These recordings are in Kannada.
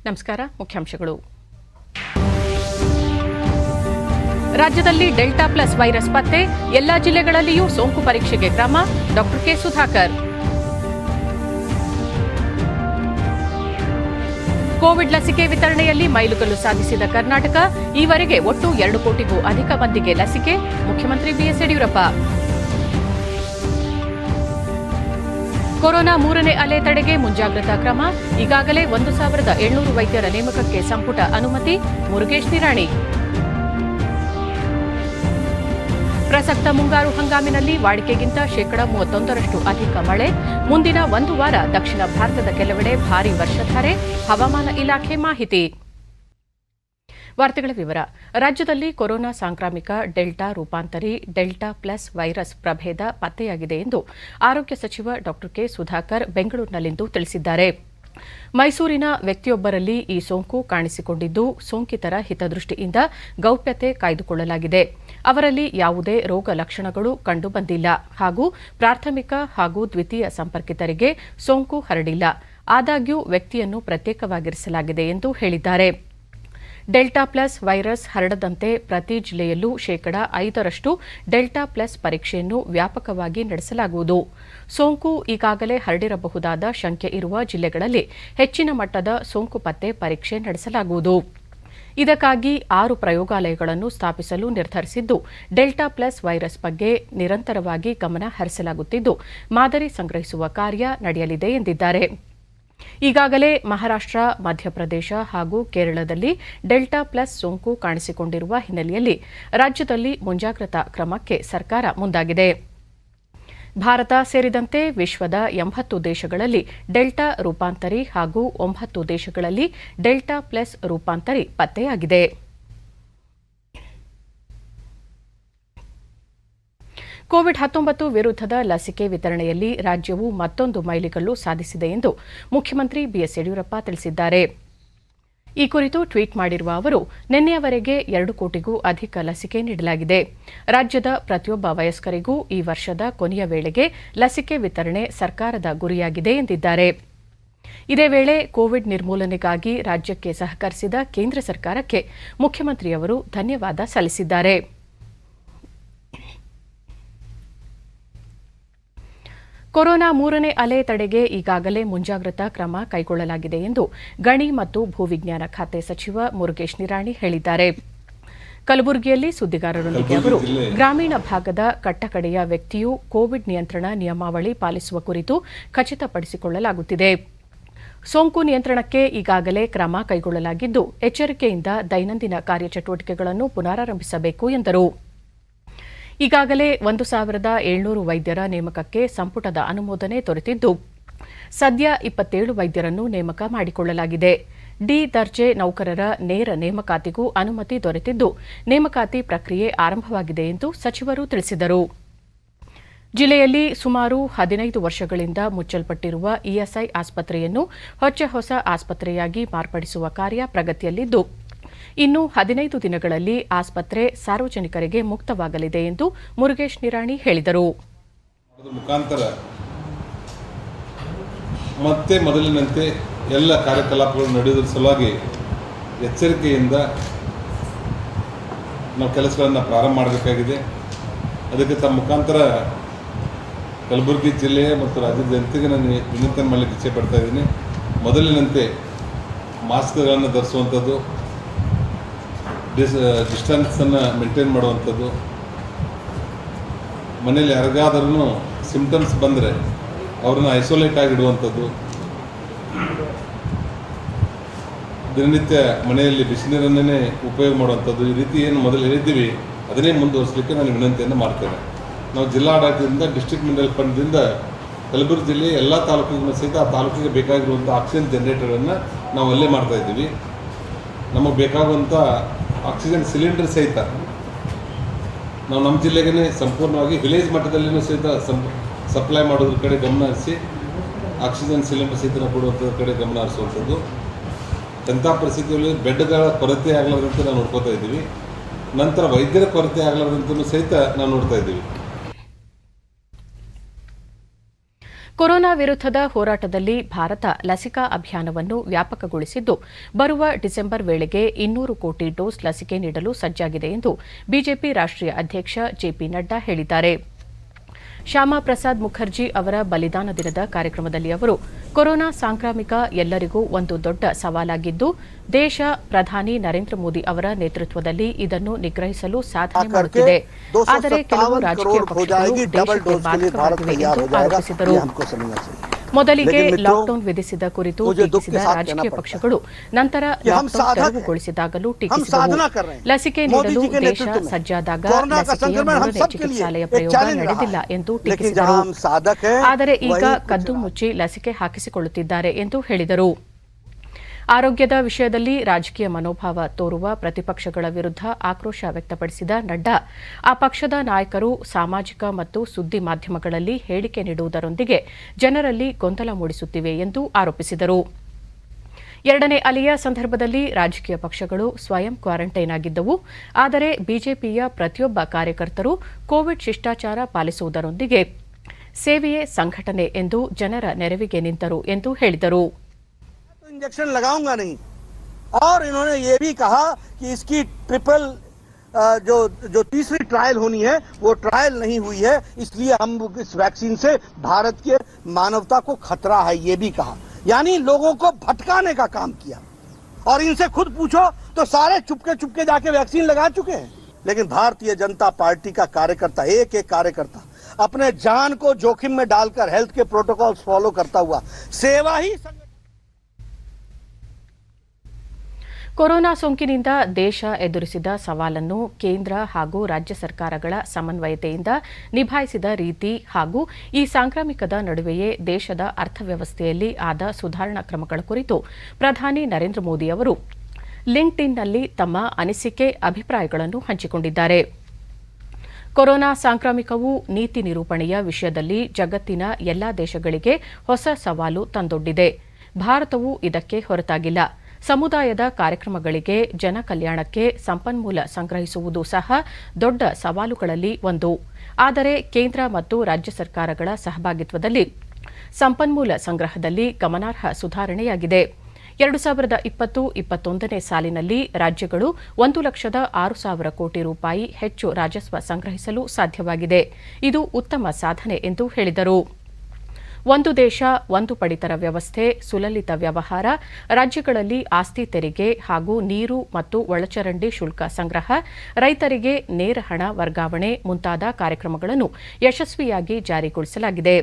ನಮಸ್ಕಾರ. ಮುಖ್ಯಾಂಶಗಳು. ರಾಜ್ಯದಲ್ಲಿ ಡೆಲ್ಟಾ ಪ್ಲಸ್ ವೈರಸ್ ಪತ್ತೆ, ಎಲ್ಲಾ ಜಿಲ್ಲೆಗಳಲ್ಲಿಯೂ ಸೋಂಕು ಪರೀಕ್ಷೆಗೆ ಕ್ರಮ. ಡಾ ಕೆ ಸುಧಾಕರ್. ಕೋವಿಡ್ ಲಸಿಕೆ ವಿತರಣೆಯಲ್ಲಿ ಮೈಲುಗಲ್ಲು ಸಾಧಿಸಿದ ಕರ್ನಾಟಕ. ಈವರೆಗೆ ಒಟ್ಟು 2 ಕೋಟಿಗೂ ಅಧಿಕ ಮಂದಿಗೆ ಲಸಿಕೆ. ಮುಖ್ಯಮಂತ್ರಿ ಬಿಎಸ್ ಯಡಿಯೂರಪ್ಪ. ಕೊರೋನಾ 3ನೇ ಅಲೆ ತಡೆಗೆ ಮುಂಜಾಗ್ರತಾ ಕ್ರಮ. ಈಗಾಗಲೇ 1,700 ವೈದ್ಯರ ನೇಮಕಕ್ಕೆ ಸಂಪುಟ ಅನುಮತಿ. ಮುರುಗೇಶ್ ನಿರಾಣಿ. ಪ್ರಸಕ್ತ ಮುಂಗಾರು ಹಂಗಾಮಿನಲ್ಲಿ ವಾಡಿಕೆಗಿಂತ 31% ಅಧಿಕ ಮಳೆ. ಮುಂದಿನ 1 ವಾರ ದಕ್ಷಿಣ ಭಾರತದ ಕೆಲವೆಡೆ ಭಾರೀ ವರ್ಷಧಾರೆ. ಹವಾಮಾನ ಇಲಾಖೆ ಮಾಹಿತಿ. ವಾರ್ತೆಗಳ ವಿವರ. ರಾಜ್ಯದಲ್ಲಿ ಕೊರೋನಾ ಸಾಂಕ್ರಾಮಿಕ ಡೆಲ್ಟಾ ರೂಪಾಂತರಿ ಡೆಲ್ಟಾ ಪ್ಲಸ್ ವೈರಸ್ ಪ್ರಭೇದ ಪತ್ತೆಯಾಗಿದೆ ಎಂದು ಆರೋಗ್ಯ ಸಚಿವ ಡಾ ಕೆ ಸುಧಾಕರ್ ಬೆಂಗಳೂರಿನಲ್ಲಿಂದು ತಿಳಿಸಿದ್ದಾರೆ. ಮೈಸೂರಿನ ವ್ಯಕ್ತಿಯೊಬ್ಬರಲ್ಲಿ ಈ ಸೋಂಕು ಕಾಣಿಸಿಕೊಂಡಿದ್ದು, ಸೋಂಕಿತರ ಹಿತದೃಷ್ಟಿಯಿಂದ ಗೌಪ್ಯತೆ ಕಾಯ್ದುಕೊಳ್ಳಲಾಗಿದೆ. ಅವರಲ್ಲಿ ಯಾವುದೇ ರೋಗ ಲಕ್ಷಣಗಳು ಕಂಡುಬಂದಿಲ್ಲ ಹಾಗೂ ಪ್ರಾಥಮಿಕ ಹಾಗೂ ದ್ವಿತೀಯ ಸಂಪರ್ಕಿತರಿಗೆ ಸೋಂಕು ಹರಡಿಲ್ಲ. ಆದಾಗ್ಯೂ ವ್ಯಕ್ತಿಯನ್ನು ಪ್ರತ್ಯೇಕವಾಗಿರಿಸಲಾಗಿದೆ ಎಂದು ಹೇಳಿದ್ದಾರೆ. ಡೆಲ್ಟಾ ಪ್ಲಸ್ ವೈರಸ್ ಹರಡದಂತೆ ಪ್ರತಿ ಜಿಲ್ಲೆಯಲ್ಲೂ 5% ಡೆಲ್ಟಾ ಪ್ಲಸ್ ಪರೀಕ್ಷೆಯನ್ನು ವ್ಯಾಪಕವಾಗಿ ನಡೆಸಲಾಗುವುದು. ಸೋಂಕು ಈಗಾಗಲೇ ಹರಡಿರಬಹುದಾದ ಶಂಕೆ ಇರುವ ಜಿಲ್ಲೆಗಳಲ್ಲಿ ಹೆಚ್ಚಿನ ಮಟ್ಟದ ಸೋಂಕು ಪತ್ತೆ ಪರೀಕ್ಷೆ ನಡೆಸಲಾಗುವುದು. ಇದಕ್ಕಾಗಿ 6 ಪ್ರಯೋಗಾಲಯಗಳನ್ನು ಸ್ಥಾಪಿಸಲು ನಿರ್ಧರಿಸಿದ್ದು, ಡೆಲ್ಟಾ ಪ್ಲಸ್ ವೈರಸ್ ಬಗ್ಗೆ ನಿರಂತರವಾಗಿ ಗಮನ ಹರಿಸಲಾಗುತ್ತಿದ್ದು, ಮಾದರಿ ಸಂಗ್ರಹಿಸುವ ಕಾರ್ಯ ನಡೆಯಲಿದೆ ಎಂದಿದ್ದಾರೆ. ಈಗಾಗಲೇ ಮಹಾರಾಷ್ಟ್ರ, ಮಧ್ಯಪ್ರದೇಶ ಹಾಗೂ ಕೇರಳದಲ್ಲಿ ಡೆಲ್ಟಾ ಪ್ಲಸ್ ಸೋಂಕು ಕಾಣಿಸಿಕೊಂಡಿರುವ ಹಿನ್ನೆಲೆಯಲ್ಲಿ ರಾಜ್ಯದಲ್ಲಿ ಮುಂಜಾಗ್ರತಾ ಕ್ರಮಕ್ಕೆ ಸರ್ಕಾರ ಮುಂದಾಗಿದೆ. ಭಾರತ ಸೇರಿದಂತೆ ವಿಶ್ವದ 80 ದೇಶಗಳಲ್ಲಿ ಡೆಲ್ಟಾ ರೂಪಾಂತರಿ ಹಾಗೂ 9 ದೇಶಗಳಲ್ಲಿ ಡೆಲ್ಟಾ ಪ್ಲಸ್ ರೂಪಾಂತರಿ ಪತ್ತೆಯಾಗಿದೆ. ಕೋವಿಡ್-19 ವಿರುದ್ಧದ ಲಸಿಕೆ ವಿತರಣೆಯಲ್ಲಿ ರಾಜ್ಯವು ಮತ್ತೊಂದು ಮೈಲಿಗಲ್ಲು ಸಾಧಿಸಿದೆ ಎಂದು ಮುಖ್ಯಮಂತ್ರಿ ಬಿಎಸ್ ಯಡಿಯೂರಪ್ಪ ತಿಳಿಸಿದ್ದಾರೆ. ಈ ಕುರಿತು ಟ್ವೀಟ್ ಮಾಡಿರುವ ಅವರು, ನಿನ್ನೆಯವರೆಗೆ 2 ಕೋಟಿಗೂ ಅಧಿಕ ಲಸಿಕೆ ನೀಡಲಾಗಿದೆ. ರಾಜ್ಯದ ಪ್ರತಿಯೊಬ್ಬ ವಯಸ್ಕರಿಗೂ ಈ ವರ್ಷದ ಕೊನೆಯ ವೇಳೆಗೆ ಲಸಿಕೆ ವಿತರಣೆ ಸರ್ಕಾರದ ಗುರಿಯಾಗಿದೆ ಎಂದಿದ್ದಾರೆ. ಇದೇ ವೇಳೆ ಕೋವಿಡ್ ನಿರ್ಮೂಲನೆಗಾಗಿ ರಾಜ್ಯಕ್ಕೆ ಸಹಕರಿಸಿದ ಕೇಂದ್ರ ಸರ್ಕಾರಕ್ಕೆ ಮುಖ್ಯಮಂತ್ರಿಯವರು ಧನ್ಯವಾದ ಸಲ್ಲಿಸಿದ್ದಾರೆ. ಕೊರೋನಾ 3ನೇ ಅಲೆ ತಡೆಗೆ ಈಗಾಗಲೇ ಮುಂಜಾಗ್ರತಾ ಕ್ರಮ ಕೈಗೊಳ್ಳಲಾಗಿದೆ ಎಂದು ಗಣಿ ಮತ್ತು ಭೂವಿಜ್ಞಾನ ಖಾತೆ ಸಚಿವ ಮುರುಗೇಶ್ ನಿರಾಣಿ ಹೇಳಿದ್ದಾರೆ. ಕಲಬುರಗಿಯಲ್ಲಿ ಸುದ್ದಿಗಾರರೊಂದಿಗೆ ಅವರು, ಗ್ರಾಮೀಣ ಭಾಗದ ಕಟ್ಟಕಡೆಯ ವ್ಯಕ್ತಿಯು ಕೋವಿಡ್ ನಿಯಂತ್ರಣ ನಿಯಮಾವಳಿ ಪಾಲಿಸುವ ಕುರಿತು ಖಚಿತಪಡಿಸಿಕೊಳ್ಳಲಾಗುತ್ತಿದೆ. ಸೋಂಕು ನಿಯಂತ್ರಣಕ್ಕೆ ಈಗಾಗಲೇ ಕ್ರಮ ಕೈಗೊಳ್ಳಲಾಗಿದ್ದು, ಎಚ್ಚರಿಕೆಯಿಂದ ದೈನಂದಿನ ಕಾರ್ಯಚಟುವಟಿಕೆಗಳನ್ನು ಪುನರಾರಂಭಿಸಬೇಕು ಎಂದರು. ಈಗಾಗಲೇ 1,700 ವೈದ್ಯರ ನೇಮಕಕ್ಕೆ ಸಂಪುಟದ ಅನುಮೋದನೆ ದೊರೆತಿದ್ದು, ಸದ್ಯ 27 ವೈದ್ಯರನ್ನು ನೇಮಕ ಮಾಡಿಕೊಳ್ಳಲಾಗಿದೆ. ಡಿ ದರ್ಜೆ ನೌಕರರ ನೇರ ನೇಮಕಾತಿಗೂ ಅನುಮತಿ ದೊರೆತಿದ್ದು, ನೇಮಕಾತಿ ಪ್ರಕ್ರಿಯೆ ಆರಂಭವಾಗಿದೆ ಎಂದು ಸಚಿವರು ತಿಳಿಸಿದರು. ಜಿಲ್ಲೆಯಲ್ಲಿ ಸುಮಾರು 15 ವರ್ಷಗಳಿಂದ ಮುಚ್ಚಲ್ಪಟ್ಟಿರುವ ಇಎಸ್ಐ ಆಸ್ಪತ್ರೆಯನ್ನು ಹೊಸ ಆಸ್ಪತ್ರೆಯಾಗಿ ಮಾರ್ಪಡಿಸುವ ಕಾರ್ಯ ಪ್ರಗತಿಯಲ್ಲಿದ್ದು, ಇನ್ನು 15 ದಿನಗಳಲ್ಲಿ ಆಸ್ಪತ್ರೆ ಸಾರ್ವಜನಿಕರಿಗೆ ಮುಕ್ತವಾಗಲಿದೆ ಎಂದು ಮುರುಗೇಶ್ ನಿರಾಣಿ ಹೇಳಿದರು. ಮುಖಾಂತರ ಮತ್ತೆ ಮೊದಲಿನಂತೆ ಎಲ್ಲ ಕಾರ್ಯಕಲಾಪಗಳು ನಡೆಯುವುದರ ಸಲುವಾಗಿ ಎಚ್ಚರಿಕೆಯಿಂದ ನಾವು ಕೆಲಸಗಳನ್ನು ಪ್ರಾರಂಭ ಮಾಡಬೇಕಾಗಿದೆ. ಅದಕ್ಕೆ ತಮ್ಮ ಮುಖಾಂತರ ಕಲಬುರಗಿ ಜಿಲ್ಲೆಯ ಮತ್ತು ರಾಜ್ಯದ ಜನತೆಗೆ ನಾನು ವಿನಂತಿ ಮಾಡಲಿಕ್ಕೆ ಇಚ್ಛೆ ಪಡ್ತಾ ಇದ್ದೀನಿ. ಮೊದಲಿನಂತೆ ಮಾಸ್ಕ್ಗಳನ್ನು ಧರಿಸುವಂಥದ್ದು, ಡಿಸ್ಟೆನ್ಸನ್ನು ಮೇಂಟೈನ್ ಮಾಡುವಂಥದ್ದು, ಮನೇಲಿ ಯಾರಿಗಾದ್ರೂ ಸಿಂಪ್ಟಮ್ಸ್ ಬಂದರೆ ಅವ್ರನ್ನ ಐಸೋಲೇಟ್ ಆಗಿಡುವಂಥದ್ದು, ದಿನನಿತ್ಯ ಮನೆಯಲ್ಲಿ ಬಿಸಿನೀರನ್ನೇ ಉಪಯೋಗ ಮಾಡುವಂಥದ್ದು, ಈ ರೀತಿ ಏನು ಮೊದಲು ಹೇಳಿದ್ದೀವಿ ಅದನ್ನೇ ಮುಂದುವರಿಸಲಿಕ್ಕೆ ನಾನು ವಿನಂತಿಯನ್ನು ಮಾಡ್ತೇನೆ. ನಾವು ಜಿಲ್ಲಾಡಳಿತದಿಂದ ಡಿಸ್ಟ್ರಿಕ್ಟ್ ಮಿನರಲ್ ಫಂಡ್ದಿಂದ ಕಲಬುರಗಿ ಜಿಲ್ಲೆಯ ಎಲ್ಲ ತಾಲೂಕಿಗೂ ಸಹಿತ ಆ ತಾಲೂಕಿಗೆ ಬೇಕಾಗಿರುವಂಥ ಆಕ್ಸಿಜನ್ ಜನರೇಟರನ್ನು ನಾವು ಅಲ್ಲೇ ಮಾಡ್ತಾಯಿದ್ದೀವಿ. ನಮಗೆ ಬೇಕಾಗುವಂಥ ಆಕ್ಸಿಜನ್ ಸಿಲಿಂಡರ್ ಸಹಿತ ನಾವು ನಮ್ಮ ಜಿಲ್ಲೆಗೇ ಸಂಪೂರ್ಣವಾಗಿ ವಿಲೇಜ್ ಮಟ್ಟದಲ್ಲಿಯೂ ಸಹಿತ ಸಪ್ಲೈ ಮಾಡೋದ್ರ ಕಡೆ ಗಮನ ಹರಿಸಿ ಆಕ್ಸಿಜನ್ ಸಿಲಿಂಡರ್ ಸಹಿತ ಕೊಡುವಂಥದ್ರ ಕಡೆ ಗಮನ ಹರಿಸುವಂಥದ್ದು. ಎಂಥ ಪರಿಸ್ಥಿತಿಯಲ್ಲಿ ಬೆಡ್ಗಳ ಕೊರತೆ ಆಗಲಾರ್ದಂತೆ ನಾವು ನೋಡ್ಕೋತಾ ಇದ್ದೀವಿ. ನಂತರ ವೈದ್ಯರ ಕೊರತೆ ಆಗಲಾರ್ದಂತೂ ಸಹಿತ ನಾವು ನೋಡ್ತಾ ಇದ್ದೀವಿ. ಕೊರೋನಾ ವಿರುದ್ಧದ ಹೋರಾಟದಲ್ಲಿ ಭಾರತ ಲಸಿಕಾ ಅಭಿಯಾನವನ್ನು ವ್ಯಾಪಕಗೊಳಿಸಿದ್ದು ಬರುವ ಡಿಸೆಂಬರ್ ವೇಳೆಗೆ 200 ಕೋಟಿ ಡೋಸ್ ಲಸಿಕೆ ನೀಡಲು ಸಜ್ಜಾಗಿದೆ ಎಂದು ಬಿಜೆಪಿ ರಾಷ್ಟ್ರೀಯ ಅಧ್ಯಕ್ಷ ಜೆಪಿ ನಡ್ಡಾ ಹೇಳಿದ್ದಾರೆ. ಶ್ಯಾಮಾ ಪ್ರಸಾದ್ ಮುಖರ್ಜಿ ಅವರ ಬಲಿದಾನ ದಿನದ ಕಾರ್ಯಕ್ರಮದಲ್ಲಿ ಅವರು ಕೊರೋನಾ ಸಾಂಕ್ರಾಮಿಕ ಎಲ್ಲರಿಗೂ ಒಂದು ದೊಡ್ಡ ಸವಾಲಾಗಿದ್ದು ದೇಶ ಪ್ರಧಾನಿ ನರೇಂದ್ರ ಮೋದಿ ಅವರ ನೇತೃತ್ವದಲ್ಲಿ ಇದನ್ನು ನಿಗ್ರಹಿಸಲು ಸಾಧನೆ ಮಾಡುತ್ತಿದೆ. ಆದರೆ ಕೆಲವು ರಾಜಕೀಯ ಪಕ್ಷಗಳು ದೇಶಕ್ಕೆ ಬಾಧಕವಾಗಿವೆ ಎಂದು ಆರೋಪಿಸಿದರು. ಮೊದಲಿಗೆ ಲಾಕ್ಡೌನ್ ವಿಧಿಸಿದ ಕುರಿತು ಟೀಕಿಸಿದ ರಾಜಕೀಯ ಪಕ್ಷಗಳು ನಂತರ ಲಾಕ್ಡೌನ್ ತೆರವುಗೊಳಿಸಿದಾಗಲೂ ಟೀಕಿಸಿದವು. ಲಸಿಕೆ ನೀಡಲು ದೇಶ ಸಜ್ಜಾದಾಗ ಲಸಿಕೆಯ 3ನೇ ಚಿಕಿತ್ಸಾಲಯ ಪ್ರಯೋಗ ನಡೆದಿಲ್ಲ ಎಂದು ಟೀಕಿಸಿದರು. ಆದರೆ ಈಗ ಕದ್ದು ಮುಚ್ಚಿ ಲಸಿಕೆ ಹಾಕಿಸಿಕೊಳ್ಳುತ್ತಿದ್ದಾರೆ ಎಂದು ಹೇಳಿದರು. ಆರೋಗ್ಯದ ವಿಷಯದಲ್ಲಿ ರಾಜಕೀಯ ಮನೋಭಾವ ತೋರುವ ಪ್ರತಿಪಕ್ಷಗಳ ವಿರುದ್ಧ ಆಕ್ರೋಶ ವ್ಯಕ್ತಪಡಿಸಿದ ನಡ್ಡಾ ಆ ಪಕ್ಷದ ನಾಯಕರು ಸಾಮಾಜಿಕ ಮತ್ತು ಸುದ್ದಿ ಮಾಧ್ಯಮಗಳಲ್ಲಿ ಹೇಳಿಕೆ ನೀಡುವುದರೊಂದಿಗೆ ಜನರಲ್ಲಿ ಗೊಂದಲ ಮೂಡಿಸುತ್ತಿವೆ ಎಂದು ಆರೋಪಿಸಿದರು. 2ನೇ ಅಲೆಯ ಸಂದರ್ಭದಲ್ಲಿ ರಾಜಕೀಯ ಪಕ್ಷಗಳು ಸ್ವಯಂ ಕ್ವಾರಂಟೈನ್ ಆಗಿದ್ದವು. ಆದರೆ ಬಿಜೆಪಿಯ ಪ್ರತಿಯೊಬ್ಬ ಕಾರ್ಯಕರ್ತರು ಕೋವಿಡ್ ಶಿಷ್ಟಾಚಾರ ಪಾಲಿಸುವುದರೊಂದಿಗೆ ಸೇವೆಯೇ ಸಂಘಟನೆ ಎಂದು ಜನರ ನೆರವಿಗೆ ನಿಂತರು ಎಂದು ಹೇಳಿದರು. इंजेक्शन लगाऊंगा नहीं और इन्होंने ये भी कहा कि इसकी ट्रिपल जो तीसरी ट्रायल होनी है वो ट्रायल नहीं हुई है, इसलिए हम इस वैक्सीन से भारत के मानवता को खतरा है, ये भी कहा. यानी लोगों को भटकाने का काम किया. और इनसे खुद पूछो तो सारे चुपके जाके वैक्सीन लगा चुके हैं. लेकिन भारतीय जनता पार्टी का कार्यकर्ता, एक कार्यकर्ता अपने जान को जोखिम में डालकर हेल्थ के प्रोटोकॉल्स फॉलो करता हुआ सेवा ही. ಕೊರೋನಾ ಸೋಂಕಿನಿಂದ ದೇಶ ಎದುರಿಸಿದ ಸವಾಲನ್ನು ಕೇಂದ್ರ ಹಾಗೂ ರಾಜ್ಯ ಸರ್ಕಾರಗಳ ಸಮನ್ವಯತೆಯಿಂದ ನಿಭಾಯಿಸಿದ ರೀತಿ ಹಾಗೂ ಈ ಸಾಂಕ್ರಾಮಿಕದ ನಡುವೆಯೇ ದೇಶದ ಅರ್ಥವ್ಯವಸ್ಥೆಯಲ್ಲಿ ಆದ ಸುಧಾರಣಾ ಕ್ರಮಗಳ ಕುರಿತು ಪ್ರಧಾನಿ ನರೇಂದ್ರ ಮೋದಿ ಅವರು ಲಿಂಕ್ಡ್ಇನ್ನಲ್ಲಿ ತಮ್ಮ ಅನಿಸಿಕೆ ಅಭಿಪ್ರಾಯಗಳನ್ನು ಹಂಚಿಕೊಂಡಿದ್ದಾರೆ. ಕೊರೋನಾ ಸಾಂಕ್ರಾಮಿಕವು ನೀತಿ ನಿರೂಪಣೆಯ ವಿಷಯದಲ್ಲಿ ಜಗತ್ತಿನ ಎಲ್ಲಾ ದೇಶಗಳಿಗೆ ಹೊಸ ಸವಾಲು ತಂದೊಡ್ಡಿದೆ. ಭಾರತವು ಇದಕ್ಕೆ ಹೊರತಾಗಿಲ್ಲ. ಸಮುದಾಯದ ಕಾರ್ಯಕ್ರಮಗಳಿಗೆ, ಜನ ಕಲ್ಯಾಣಕ್ಕೆ ಸಂಪನ್ಮೂಲ ಸಂಗ್ರಹಿಸುವುದು ಸಹ ದೊಡ್ಡ ಸವಾಲುಗಳಲ್ಲಿ ಒಂದು. ಆದರೆ ಕೇಂದ್ರ ಮತ್ತು ರಾಜ್ಯ ಸರ್ಕಾರಗಳ ಸಹಭಾಗಿತ್ವದಲ್ಲಿ ಸಂಪನ್ಮೂಲ ಸಂಗ್ರಹದಲ್ಲಿ ಗಮನಾರ್ಹ ಸುಧಾರಣೆಯಾಗಿದೆ. 2020-21ನೇ ಸಾಲಿನಲ್ಲಿ ರಾಜ್ಯಗಳು 1,06,000 ಕೋಟಿ ರೂಪಾಯಿ ಹೆಚ್ಚು ರಾಜಸ್ವ ಸಂಗ್ರಹಿಸಲು ಸಾಧ್ಯವಾಗಿದೆ. ಇದು ಉತ್ತಮ ಸಾಧನೆ ಎಂದು ಹೇಳಿದರು. ಒಂದು ದೇಶ ಒಂದು ಪಡಿತರ ವ್ಯವಸ್ಥೆ, ಸುಲಲಿತ ವ್ಯವಹಾರ, ರಾಜ್ಯಗಳಲ್ಲಿ ಆಸ್ತಿ ತೆರಿಗೆ ಹಾಗೂ ನೀರು ಮತ್ತು ಒಳಚರಂಡಿ ಶುಲ್ಕ ಸಂಗ್ರಹ, ರೈತರಿಗೆ ನೇರ ಹಣ ವರ್ಗಾವಣೆ ಮುಂತಾದ ಕಾರ್ಯಕ್ರಮಗಳನ್ನು ಯಶಸ್ವಿಯಾಗಿ ಜಾರಿಗೊಳಿಸಲಾಗಿದೆ.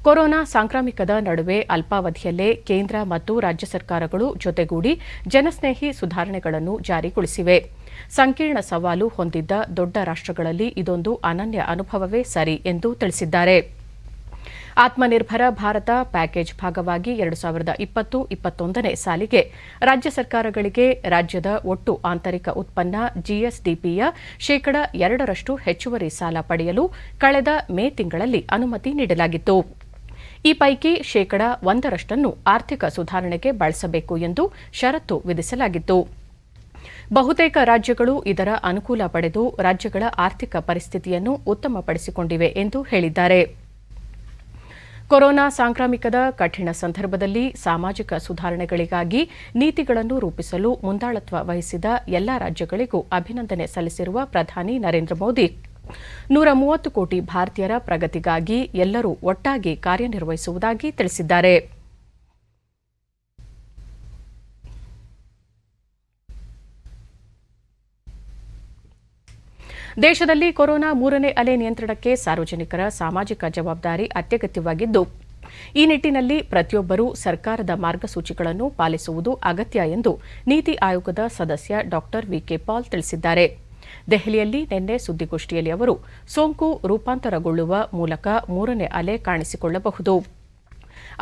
ಕೊರೋನಾ ಸಾಂಕ್ರಾಮಿಕದ ನಡುವೆ ಅಲ್ಪಾವಧಿಯಲ್ಲೇ ಕೇಂದ್ರ ಮತ್ತು ರಾಜ್ಯ ಸರ್ಕಾರಗಳು ಜೊತೆಗೂಡಿ ಜನಸ್ನೇಹಿ ಸುಧಾರಣೆಗಳನ್ನು ಜಾರಿಗೊಳಿಸಿವೆ. ಸಂಕೀರ್ಣ ಸವಾಲು ಹೊಂದಿದ್ದ ದೊಡ್ಡ ರಾಷ್ಟ್ರಗಳಲ್ಲಿ ಇದೊಂದು ಅನನ್ಯ ಅನುಭವವೇ ಸರಿ ಎಂದು ತಿಳಿಸಿದ್ದಾರೆ. ಆತ್ಮನಿರ್ಭರ ಭಾರತ ಪ್ಯಾಕೇಜ್ ಭಾಗವಾಗಿ 2020-21ನೇ ಸಾಲಿಗೆ ರಾಜ್ಯ ಸರ್ಕಾರಗಳಿಗೆ ರಾಜ್ಯದ ಒಟ್ಟು ಆಂತರಿಕ ಉತ್ಪನ್ನ ಜಿಎಸ್ಡಿಪಿಯ 2% ಹೆಚ್ಚುವರಿ ಸಾಲ ಪಡೆಯಲು ಕಳೆದ ಮೇ ತಿಂಗಳಲ್ಲಿ ಅನುಮತಿ ನೀಡಲಾಗಿತ್ತು. ಈ ಪೈಕಿ 1% ಆರ್ಥಿಕ ಸುಧಾರಣೆಗೆ ಬಳಸಬೇಕು ಎಂದು ಷರತ್ತು ವಿಧಿಸಲಾಗಿತ್ತು. ಬಹುತೇಕ ರಾಜ್ಯಗಳು ಇದರ ಅನುಕೂಲ ಪಡೆದು ರಾಜ್ಯಗಳ ಆರ್ಥಿಕ ಪರಿಸ್ಥಿತಿಯನ್ನು ಉತ್ತಮಪಡಿಸಿಕೊಂಡಿವೆ ಎಂದು ಹೇಳಿದ್ದಾರೆ. ಕೊರೋನಾ ಸಾಂಕ್ರಾಮಿಕದ ಕಠಿಣ ಸಂದರ್ಭದಲ್ಲಿ ಸಾಮಾಜಿಕ ಸುಧಾರಣೆಗಳಿಗಾಗಿ ನೀತಿಗಳನ್ನು ರೂಪಿಸಲು ಮುಂದಾಳತ್ವ ವಹಿಸಿದ ಎಲ್ಲಾ ರಾಜ್ಯಗಳಿಗೂ ಅಭಿನಂದನೆ ಸಲ್ಲಿಸಿರುವ ಪ್ರಧಾನಿ ನರೇಂದ್ರ ಮೋದಿ 130 ಕೋಟಿ ಭಾರತೀಯರ ಪ್ರಗತಿಗಾಗಿ ಎಲ್ಲರೂ ಒಟ್ಟಾಗಿ ಕಾರ್ಯನಿರ್ವಹಿಸುವುದಾಗಿ ತಿಳಿಸಿದ್ದಾರೆ. ದೇಶದಲ್ಲಿ ಕೊರೋನಾ 3ನೇ ಅಲೆ ನಿಯಂತ್ರಣಕ್ಕೆ ಸಾರ್ವಜನಿಕರ ಸಾಮಾಜಿಕ ಜವಾಬ್ದಾರಿ ಅತ್ಯಗತ್ಯವಾಗಿದ್ದು, ಈ ನಿಟ್ಟಿನಲ್ಲಿ ಪ್ರತಿಯೊಬ್ಬರೂ ಸರ್ಕಾರದ ಮಾರ್ಗಸೂಚಿಗಳನ್ನು ಪಾಲಿಸುವುದು ಅಗತ್ಯ ಎಂದು ನೀತಿ ಆಯೋಗದ ಸದಸ್ಯ ಡಾ ವಿಕೆ ಪಾಲ್ ತಿಳಿಸಿದ್ದಾರೆ. ದೆಹಲಿಯಲ್ಲಿ ನಿನ್ನೆ ಸುದ್ದಿಗೋಷ್ಠಿಯಲ್ಲಿ ಅವರು ಸೋಂಕು ರೂಪಾಂತರಗೊಳ್ಳುವ ಮೂಲಕ 3ನೇ ಅಲೆ ಕಾಣಿಸಿಕೊಳ್ಳಬಹುದು.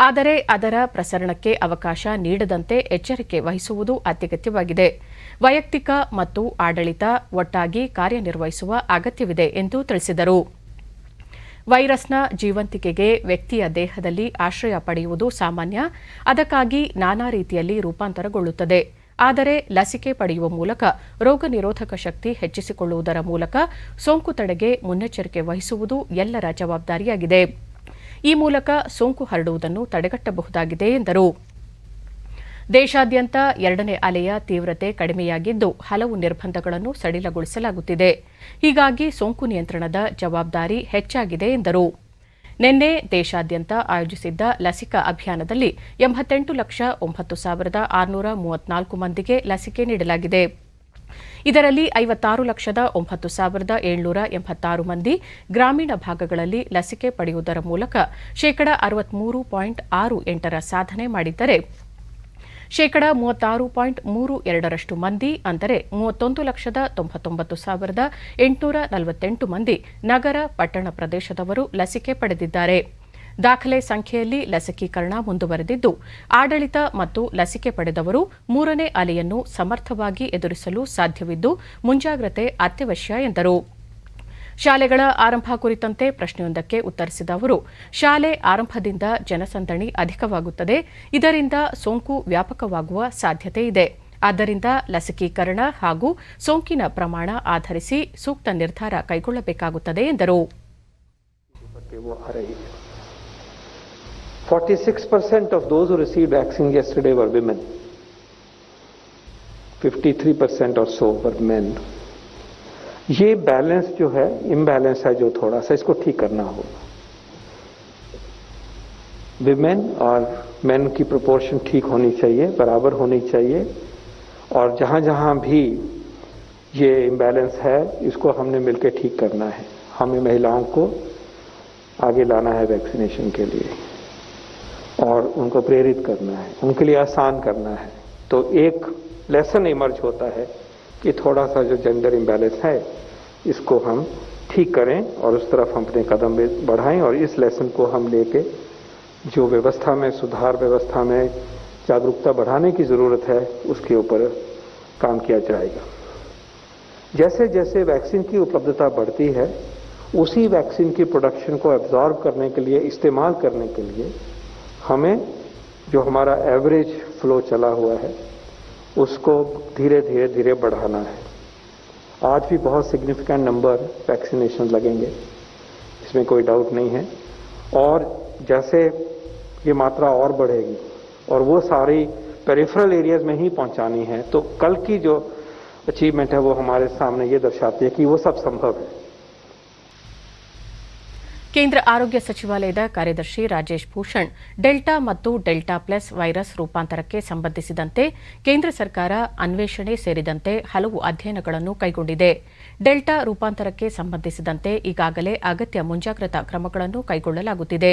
ಆದರೆ ಅದರ ಪ್ರಸರಣಕ್ಕೆ ಅವಕಾಶ ನೀಡದಂತೆ ಎಚ್ಚರಿಕೆ ವಹಿಸುವುದು ಅತ್ಯಗತ್ಯವಾಗಿದೆ. ವೈಯಕ್ತಿಕ ಮತ್ತು ಆಡಳಿತ ಒಟ್ಟಾಗಿ ಕಾರ್ಯನಿರ್ವಹಿಸುವ ಅಗತ್ಯವಿದೆ ಎಂದು ತಿಳಿಸಿದರು. ವೈರಸ್ನ ಜೀವಂತಿಕೆಗೆ ವ್ಯಕ್ತಿಯ ದೇಹದಲ್ಲಿ ಆಶ್ರಯ ಪಡೆಯುವುದು ಸಾಮಾನ್ಯ. ಅದಕ್ಕಾಗಿ ನಾನಾ ರೀತಿಯಲ್ಲಿ ರೂಪಾಂತರಗೊಳ್ಳುತ್ತದೆ. ಆದರೆ ಲಸಿಕೆ ಪಡೆಯುವ ಮೂಲಕ ರೋಗ ನಿರೋಧಕ ಶಕ್ತಿ ಹೆಚ್ಚಿಸಿಕೊಳ್ಳುವುದರ ಮೂಲಕ ಸೋಂಕು ತಡೆಗೆ ಮುನ್ನೆಚ್ಚರಿಕೆ ವಹಿಸುವುದು ಎಲ್ಲರ ಜವಾಬ್ದಾರಿಯಾಗಿದೆ. ಈ ಮೂಲಕ ಸೋಂಕು ಹರಡುವುದನ್ನು ತಡೆಗಟ್ಟಬಹುದಾಗಿದೆ ಎಂದರು. ದೇಶಾದ್ಯಂತ ಎರಡನೇ ಅಲೆಯ ತೀವ್ರತೆ ಕಡಿಮೆಯಾಗಿದ್ದು ಹಲವು ನಿರ್ಬಂಧಗಳನ್ನು ಸಡಿಲಗೊಳಿಸಲಾಗುತ್ತಿದೆ. ಹೀಗಾಗಿ ಸೋಂಕು ನಿಯಂತ್ರಣದ ಜವಾಬ್ದಾರಿ ಹೆಚ್ಚಾಗಿದೆ ಎಂದರು. ನಿನ್ನೆ ದೇಶಾದ್ಯಂತ ಆಯೋಜಿಸಿದ್ದ ಲಸಿಕಾ ಅಭಿಯಾನದಲ್ಲಿ 88,09,634 ಮಂದಿಗೆ ಲಸಿಕೆ ನೀಡಲಾಗಿದೆ. ಇದರಲ್ಲಿ 56,09,786 ಮಂದಿ ಗ್ರಾಮೀಣ ಭಾಗಗಳಲ್ಲಿ ಲಸಿಕೆ ಪಡೆಯುವುದರ ಮೂಲಕ 63.68% ಸಾಧನೆ ಮಾಡಿದ್ದರೆ 36.32% ಮಂದಿ ಅಂದರೆ 31,99,848 ಮಂದಿ ನಗರ ಪಟ್ಟಣ ಪ್ರದೇಶದವರು ಲಸಿಕೆ ಪಡೆದಿದ್ದಾರೆ. ದಾಖಲೆ ಸಂಖ್ಯೆಯಲ್ಲಿ ಲಸಿಕೀಕರಣ ಮುಂದುವರೆದಿದ್ದು ಆಡಳಿತ ಮತ್ತು ಲಸಿಕೆ ಪಡೆದವರು ಮೂರನೇ ಅಲೆಯನ್ನು ಸಮರ್ಥವಾಗಿ ಎದುರಿಸಲು ಸಾಧ್ಯವಿದ್ದು ಮುಂಜಾಗ್ರತೆ ಅತ್ಯವಶ್ಯ ಎಂದರು. ಶಾಲೆಗಳ ಆರಂಭ ಕುರಿತಂತೆ ಪ್ರಶ್ನೆಯೊಂದಕ್ಕೆ ಉತ್ತರಿಸಿದ ಅವರು, ಶಾಲೆ ಆರಂಭದಿಂದ ಜನಸಂದಣಿ ಅಧಿಕವಾಗುತ್ತದೆ. ಇದರಿಂದ ಸೋಂಕು ವ್ಯಾಪಕವಾಗುವ ಸಾಧ್ಯತೆ ಇದೆ. ಆದ್ದರಿಂದ ಲಸಿಕೀಕರಣ ಹಾಗೂ ಸೋಂಕಿನ ಪ್ರಮಾಣ ಆಧರಿಸಿ ಸೂಕ್ತ ನಿರ್ಧಾರ ಕೈಗೊಳ್ಳಬೇಕಾಗುತ್ತದೆ ಎಂದರು. 46% of those who received vaccine yesterday were women. 53% or so were men. ये बैलेंस जो है, इम्बैलेंस है जो थोड़ा सा, इसको ठीक करना होगा. विमेन और मेन की प्रोपोर्शन ठीक होनी चाहिए, बराबर होनी चाहिए. और जहां जहां भी ये इम्बैलेंस है इसको हमने मिलकर ठीक करना है. हमें महिलाओं को आगे लाना है वैक्सीनेशन के लिए और उनको प्रेरित करना है, उनके लिए आसान करना है. तो एक लेसन इमर्ज होता है कि थोड़ा सा जो जेंडर इम्बैलेंस है इसको हम ठीक करें और उस तरफ हम अपने कदम बढ़ाएं. और इस लेसन को हम लेके जो व्यवस्था में सुधार, व्यवस्था में जागरूकता बढ़ाने की ज़रूरत है उसके ऊपर काम किया जाएगा. जैसे जैसे वैक्सीन की उपलब्धता बढ़ती है उसी वैक्सीन की प्रोडक्शन को एब्जॉर्ब करने के लिए, इस्तेमाल करने के लिए हमें जो हमारा एवरेज फ्लो चला हुआ है उसको धीरे धीरे बढ़ाना है. आज भी बहुत सिग्निफिकेंट नंबर वैक्सीनेशन लगेंगे, इसमें कोई डाउट नहीं है. और जैसे ये मात्रा और बढ़ेगी और वो सारी पेरिफेरल एरियाज में ही पहुंचानी है तो कल की जो अचीवमेंट है वो हमारे सामने ये दर्शाती है कि वो सब संभव है. ಕೇಂದ್ರ ಆರೋಗ್ಯ ಸಚಿವಾಲಯದ ಕಾರ್ಯದರ್ಶಿ ರಾಜೇಶ್ ಭೂಷಣ್ ಡೆಲ್ಟಾ ಮತ್ತು ಡೆಲ್ಟಾ ಪ್ಲಸ್ ವೈರಸ್ ರೂಪಾಂತರಕ್ಕೆ ಸಂಬಂಧಿಸಿದಂತೆ ಕೇಂದ್ರ ಸರ್ಕಾರ ಅನ್ವೇಷಣೆ ಸೇರಿದಂತೆ ಹಲವು ಅಧ್ಯಯನಗಳನ್ನು ಕೈಗೊಂಡಿದೆ. ಡೆಲ್ಟಾ ರೂಪಾಂತರಕ್ಕೆ ಸಂಬಂಧಿಸಿದಂತೆ ಈಗಾಗಲೇ ಅಗತ್ಯ ಮುಂಜಾಗ್ರತಾ ಕ್ರಮಗಳನ್ನು ಕೈಗೊಳ್ಳಲಾಗುತ್ತಿದೆ.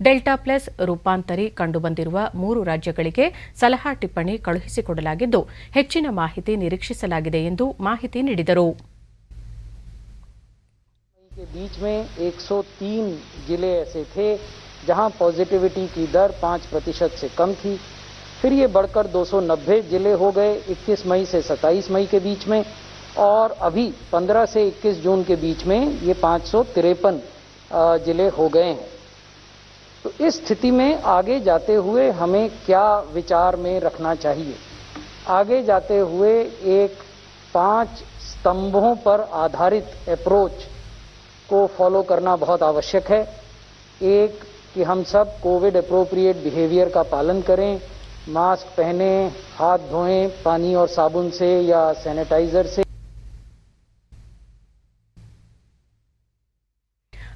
ಡೆಲ್ಟಾ ಪ್ಲಸ್ ರೂಪಾಂತರಿ ಕಂಡುಬಂದಿರುವ 3 ರಾಜ್ಯಗಳಿಗೆ ಸಲಹಾ ಟಿಪ್ಪಣಿ ಕಳುಹಿಸಿಕೊಡಲಾಗಿದ್ದು ಹೆಚ್ಚಿನ ಮಾಹಿತಿ ನಿರೀಕ್ಷಿಸಲಾಗಿದೆ ಎಂದು ಮಾಹಿತಿ ನೀಡಿದರು. के बीच में 103 जिले ऐसे थे जहां पॉजिटिविटी की दर 5% से कम थी. फिर ये बढ़कर 290 जिले हो गए 21 मई से 27 मई के बीच में और अभी 15 से 21 जून के बीच में ये 553 जिले हो गए हैं. तो इस स्थिति में आगे जाते हुए हमें क्या विचार में रखना चाहिए? आगे जाते हुए एक 5 स्तंभों पर आधारित अप्रोच को फॉलो करना बहुत आवश्यक है. एक कि हम सब कोविड एप्रोप्रिएट बिहेवियर का पालन करें, मास्क पहने, हाथ धोएं पानी और साबुन से या सैनिटाइजर से.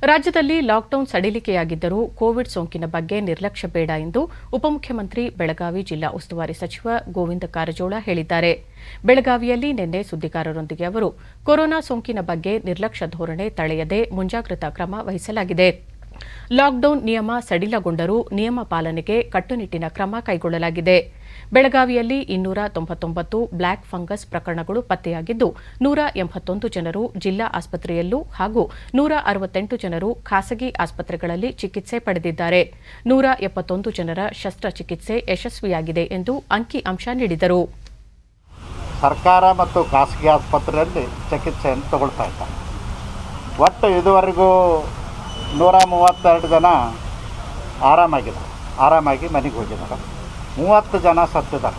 ರಾಜ್ಯದಲ್ಲಿ ಲಾಕ್ಡೌನ್ ಸಡಿಲಿಕೆಯಾಗಿದ್ದರೂ ಕೋವಿಡ್ ಸೋಂಕಿನ ಬಗ್ಗೆ ನಿರ್ಲಕ್ಷ್ಯ ಬೇಡ ಎಂದು ಉಪಮುಖ್ಯಮಂತ್ರಿ ಬೆಳಗಾವಿ ಜಿಲ್ಲಾ ಉಸ್ತುವಾರಿ ಸಚಿವ ಗೋವಿಂದ ಕಾರಜೋಳ ಹೇಳಿದ್ದಾರೆ. ಬೆಳಗಾವಿಯಲ್ಲಿ ನಿನ್ನೆ ಸುದ್ದಿಗಾರರೊಂದಿಗೆ ಅವರು ಕೊರೋನಾ ಸೋಂಕಿನ ಬಗ್ಗೆ ನಿರ್ಲಕ್ಷ್ಯ ಧೋರಣೆ ತಳೆಯದೆ ಮುಂಜಾಗ್ರತಾ ಕ್ರಮ ವಹಿಸಲಾಗಿದೆ. ಲಾಕ್ಡೌನ್ ನಿಯಮ ಸಡಿಲಗೊಂಡರೂ ನಿಯಮ ಪಾಲನೆಗೆ ಕಟ್ಟುನಿಟ್ಟಿನ ಕ್ರಮ ಕೈಗೊಳ್ಳಲಾಗಿದೆ. ಬೆಳಗಾವಿಯಲ್ಲಿ 299 ಬ್ಲ್ಯಾಕ್ ಫಂಗಸ್ ಪ್ರಕರಣಗಳು ಪತ್ತೆಯಾಗಿದ್ದು 181 ಜನರು ಜಿಲ್ಲಾ ಆಸ್ಪತ್ರೆಯಲ್ಲೂ ಹಾಗೂ 168 ಜನರು ಖಾಸಗಿ ಆಸ್ಪತ್ರೆಗಳಲ್ಲಿ ಚಿಕಿತ್ಸೆ ಪಡೆದಿದ್ದಾರೆ. 171 ಜನರ ಶಸ್ತ್ರಚಿಕಿತ್ಸೆ ಯಶಸ್ವಿಯಾಗಿದೆ ಎಂದು ಅಂಕಿಅಂಶ ನೀಡಿದರು. ಸರ್ಕಾರ ಮತ್ತು ಖಾಸಗಿ ಆಸ್ಪತ್ರೆಯಲ್ಲಿ ಚಿಕಿತ್ಸೆಯನ್ನು ತಗೊಳ್ತಾ ಇದ್ದಾರೆ. ಒಟ್ಟು ಇದುವರೆಗೂ 132 ಜನ ಆರಾಮಾಗಿ ಮನೆಗೆ ಹೋಗಿದ್ದಾರೆ. 30 ಜನ ಸತ್ತಿದ್ದಾರೆ.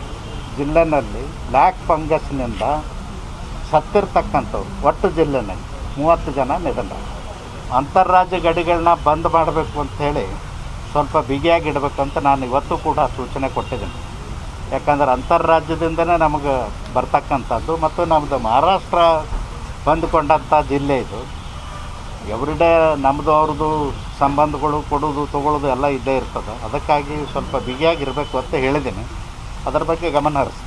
ಜಿಲ್ಲೆಯಲ್ಲಿ ಬ್ಲ್ಯಾಕ್ ಫಂಗಸ್ನಿಂದ ಸತ್ತಿರ್ತಕ್ಕಂಥವ್ರು ಒಟ್ಟು ಜಿಲ್ಲೆಯಲ್ಲಿ 30 ಜನ ನಿಧನ. ಅಂತಾರಾಜ್ಯ ಗಡಿಗಳನ್ನ ಬಂದ್ ಮಾಡಬೇಕು ಅಂಥೇಳಿ ಸ್ವಲ್ಪ ಬಿಗಿಯಾಗಿಡಬೇಕಂತ ನಾನು ಇವತ್ತು ಕೂಡ ಸೂಚನೆ ಕೊಟ್ಟಿದ್ದೀನಿ. ಯಾಕಂದ್ರೆ ಅಂತಾರಾಜ್ಯದಿಂದನೇ ನಮಗೆ ಬರ್ತಕ್ಕಂಥದ್ದು ಮತ್ತು ನಮ್ಮದು ಮಹಾರಾಷ್ಟ್ರ ಹೊಂದಿಕೊಂಡಂಥ ಜಿಲ್ಲೆ ಇದು. ಎವ್ರಿಡೇ ನಮ್ಮದು ಅವ್ರದ್ದು ಸಂಬಂಧಗಳು ಕೊಡೋದು ತೊಗೊಳ್ಳೋದು ಎಲ್ಲ ಇದ್ದೇ ಇರ್ತದೆ. ಅದಕ್ಕಾಗಿ ಸ್ವಲ್ಪ ಬಿಗಿಯಾಗಿರಬೇಕು ಅಂತ ಹೇಳಿದ್ದೀನಿ. ಅದರ ಬಗ್ಗೆ ಗಮನ ಹರಿಸ್ತೀನಿ.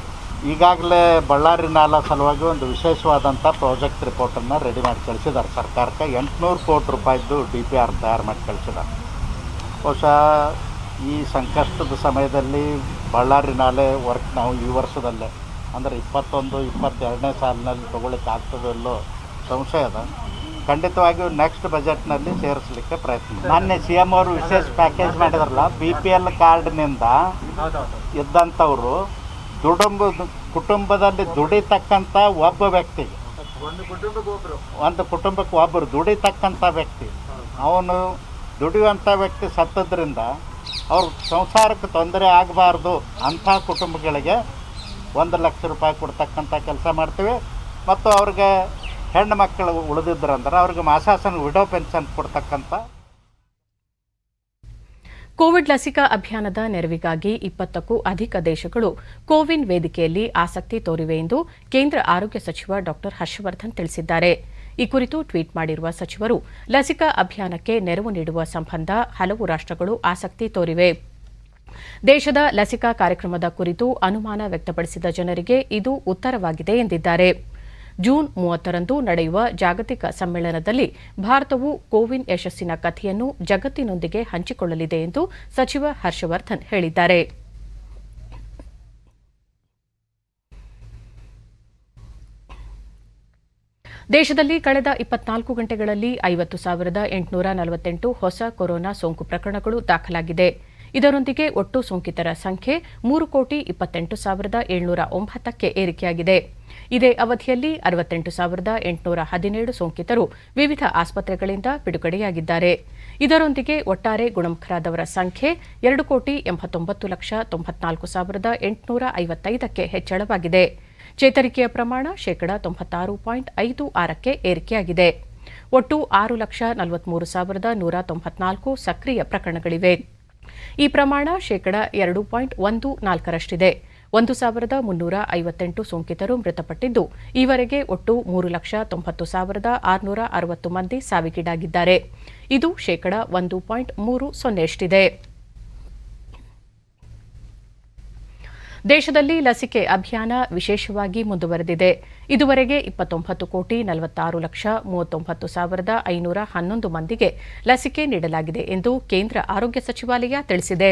ಈಗಾಗಲೇ ಬಳ್ಳಾರಿ ನಾಲಾ ಸಲುವಾಗಿ ಒಂದು ವಿಶೇಷವಾದಂಥ ಪ್ರಾಜೆಕ್ಟ್ ರಿಪೋರ್ಟನ್ನು ರೆಡಿ ಮಾಡಿ ಕಳಿಸಿದ್ದಾರೆ ಸರ್ಕಾರಕ್ಕೆ. 800 ಕೋಟಿ ರೂಪಾಯಿದ್ದು DPR ತಯಾರು ಮಾಡಿ ಕಳಿಸಿದ್ದಾರೆ. ಬಹುಶಃ ಈ ಸಂಕಷ್ಟದ ಸಮಯದಲ್ಲಿ ಬಳ್ಳಾರಿ ನಾಲೆ ವರ್ಕ್ ನಾವು ಈ ವರ್ಷದಲ್ಲೇ ಅಂದರೆ 21-22ನೇ ಸಾಲಿನಲ್ಲಿ ತೊಗೊಳ್ಳಿಕ್ಕೆ ಆಗ್ತದಲ್ಲೋ ಸಂಶಯ ಅದ. ಖಂಡಿತವಾಗಿಯೂ ನೆಕ್ಸ್ಟ್ ಬಜೆಟ್ನಲ್ಲಿ ಸೇರಿಸಲಿಕ್ಕೆ ಪ್ರಯತ್ನ. ಮೊನ್ನೆ CM ಅವರು ವಿಶೇಷ ಪ್ಯಾಕೇಜ್ ಮಾಡಿದಾರಲ್ಲ, BPL ಕಾರ್ಡ್ನಿಂದ ಇದ್ದಂಥವರು ಕುಟುಂಬದಲ್ಲಿ ದುಡಿತಕ್ಕಂಥ ಒಬ್ಬ ವ್ಯಕ್ತಿಗೆ, ಒಂದು ಕುಟುಂಬಕ್ಕೆ ಒಬ್ಬರು ದುಡಿತಕ್ಕಂಥ ವ್ಯಕ್ತಿ, ಅವನು ದುಡಿಯುವಂಥ ವ್ಯಕ್ತಿ ಸತ್ತದ್ರಿಂದ ಅವ್ರ ಸಂಸಾರಕ್ಕೆ ತೊಂದರೆ ಆಗಬಾರ್ದು ಅಂಥ ಕುಟುಂಬಗಳಿಗೆ 1 ಲಕ್ಷ ರೂಪಾಯಿ ಕೊಡ್ತಕ್ಕಂಥ ಕೆಲಸ ಮಾಡ್ತೀವಿ. ಮತ್ತು ಅವ್ರಿಗೆ ಹೆಣ್ಣು ಮಕ್ಕಳು ಉಳಿದಿದ್ರಂದ್ರೆ ಅವ್ರಿಗೆ ಮಾಸಾಸನ ವಿಡೋ ಪೆನ್ಷನ್ ಕೊಡ್ತಕ್ಕಂಥ. ಕೋವಿಡ್ ಲಸಿಕಾ ಅಭಿಯಾನದ ನೆರವಿಗಾಗಿ 20ಕ್ಕೂ ಅಧಿಕ ದೇಶಗಳು ಕೋವಿನ್ ವೇದಿಕೆಯಲ್ಲಿ ಆಸಕ್ತಿ ತೋರಿವೆ ಎಂದು ಕೇಂದ್ರ ಆರೋಗ್ಯ ಸಚಿವ ಡಾ ಹರ್ಷವರ್ಧನ್ ತಿಳಿಸಿದ್ದಾರೆ. ಈ ಕುರಿತು ಟ್ವೀಟ್ ಮಾಡಿರುವ ಸಚಿವರು, ಲಸಿಕಾ ಅಭಿಯಾನಕ್ಕೆ ನೆರವು ನೀಡುವ ಸಂಬಂಧ ಹಲವು ರಾಷ್ಟಗಳು ಆಸಕ್ತಿ ತೋರಿವೆ. ದೇಶದ ಲಸಿಕಾ ಕಾರ್ಯಕ್ರಮದ ಕುರಿತು ಅನುಮಾನ ವ್ಯಕ್ತಪಡಿಸಿದ ಜನರಿಗೆ ಇದು ಉತ್ತರವಾಗಿದೆ ಎಂದಿದ್ದಾರೆ. ಜೂನ್ 30ರಂದು ನಡೆಯುವ ಜಾಗತಿಕ ಸಮ್ಮೇಳನದಲ್ಲಿ ಭಾರತವು ಕೋವಿನ್ ಯಶಸ್ಸಿನ ಕಥೆಯನ್ನು ಜಗತ್ತಿನೊಂದಿಗೆ ಹಂಚಿಕೊಳ್ಳಲಿದೆ ಎಂದು ಸಚಿವ ಹರ್ಷವರ್ಧನ್ ಹೇಳಿದ್ದಾರೆ. ದೇಶದಲ್ಲಿ ಕಳೆದ 24 ಗಂಟೆಗಳಲ್ಲಿ 50,848 ಹೊಸ ಕೊರೋನಾ ಸೋಂಕು ಪ್ರಕರಣಗಳು ದಾಖಲಾಗಿದೆ. ಇದರೊಂದಿಗೆ ಒಟ್ಟು ಸೋಂಕಿತರ ಸಂಖ್ಯೆ 3,28,709ಕ್ಕೆ ಏರಿಕೆಯಾಗಿದೆ. ಇದೇ ಅವಧಿಯಲ್ಲಿ 68,817 ಸೋಂಕಿತರು ವಿವಿಧ ಆಸ್ಪತ್ರೆಗಳಿಂದ ಬಿಡುಗಡೆಯಾಗಿದ್ದಾರೆ. ಇದರೊಂದಿಗೆ ಒಟ್ಟಾರೆ ಗುಣಮುಖರಾದವರ ಸಂಖ್ಯೆ 2,89,94,855ಕ್ಕೆ ಹೆಚ್ಚಳವಾಗಿದೆ. ಚೇತರಿಕೆಯ ಪ್ರಮಾಣ 96.56ಕ್ಕೆ ಏರಿಕೆಯಾಗಿದೆ. ಒಟ್ಟು 6,43,194 ಸಕ್ರಿಯ ಪ್ರಕರಣಗಳಿವೆ. ಈ ಪ್ರಮಾಣ 2.14ರಷ್ಟಿದೆ. 1,358 ಸೋಂಕಿತರು ಮೃತಪಟ್ಟಿದ್ದು, ಈವರೆಗೆ ಒಟ್ಟು 3,90,660 ಮಂದಿ ಸಾವಿಗೀಡಾಗಿದ್ದಾರೆ. ಇದು 1.30ರಷ್ಟಿದೆ. ದೇಶದಲ್ಲಿ ಲಸಿಕೆ ಅಭಿಯಾನ ವಿಶೇಷವಾಗಿ ಮುಂದುವರೆದಿದೆ. ಇದುವರೆಗೆ 29,40,39,511 ಮಂದಿಗೆ ಲಸಿಕೆ ನೀಡಲಾಗಿದೆ ಎಂದು ಕೇಂದ್ರ ಆರೋಗ್ಯ ಸಚಿವಾಲಯ ತಿಳಿಸಿದೆ.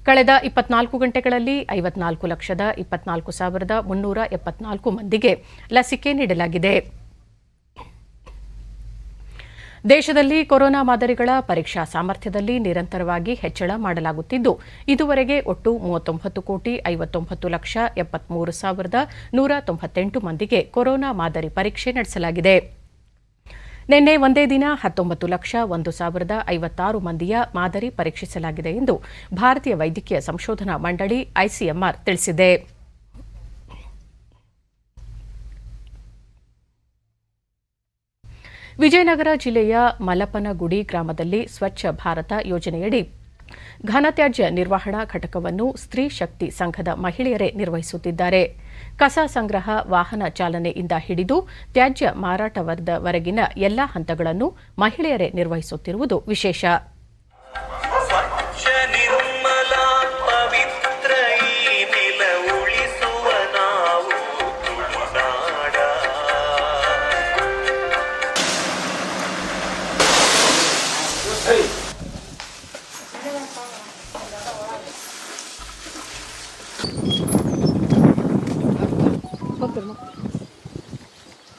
ಕಳೆದ 24 ಗಂಟೆಗಳಲ್ಲಿ 54,24,374 ಮಂದಿಗೆ ಲಸಿಕೆ ನೀಡಲಾಗಿದೆ. ದೇಶದಲ್ಲಿ ಕೊರೋನಾ ಮಾದರಿಗಳ ಪರೀಕ್ಷಾ ಸಾಮರ್ಥ್ಯದಲ್ಲಿ ನಿರಂತರವಾಗಿ ಹೆಚ್ಚಳ ಮಾಡಲಾಗುತ್ತಿದ್ದು, ಇದುವರೆಗೆ ಒಟ್ಟು 39,59,73,198 ಮಂದಿಗೆ ಕೊರೋನಾ ಮಾದರಿ ಪರೀಕ್ಷೆ ನಡೆಸಲಾಗಿದೆ. ನಿನ್ನೆ ಒಂದೇ ದಿನ 19,01,056 ಮಂದಿಯ ಮಾದರಿ ಪರೀಕ್ಷಿಸಲಾಗಿದೆ ಎಂದು ಭಾರತೀಯ ವೈದ್ಯಕೀಯ ಸಂಶೋಧನಾ ಮಂಡಳಿ ICMR ತಿಳಿಸಿದೆ. ವಿಜಯನಗರ ಜಿಲ್ಲೆಯ ಮಲಪನಗುಡಿ ಗ್ರಾಮದಲ್ಲಿ ಸ್ವಚ್ಛ ಭಾರತ ಯೋಜನೆಯಡಿ ಘನತ್ಯಾಜ್ಯ ನಿರ್ವಹಣಾ ಘಟಕವನ್ನು ಸ್ತ್ರೀ ಶಕ್ತಿ ಸಂಘದ ಮಹಿಳೆಯರೇ ನಿರ್ವಹಿಸುತ್ತಿದ್ದಾರೆ. ಕಸ ಸಂಗ್ರಹ, ವಾಹನ ಚಾಲನೆಯಿಂದ ಹಿಡಿದು ತ್ಯಾಜ್ಯ ಮಾರಾಟವರೆಗಿನ ಎಲ್ಲಾ ಹಂತಗಳನ್ನು ಮಹಿಳೆಯರೇ ನಿರ್ವಹಿಸುತ್ತಿರುವುದು ವಿಶೇಷ.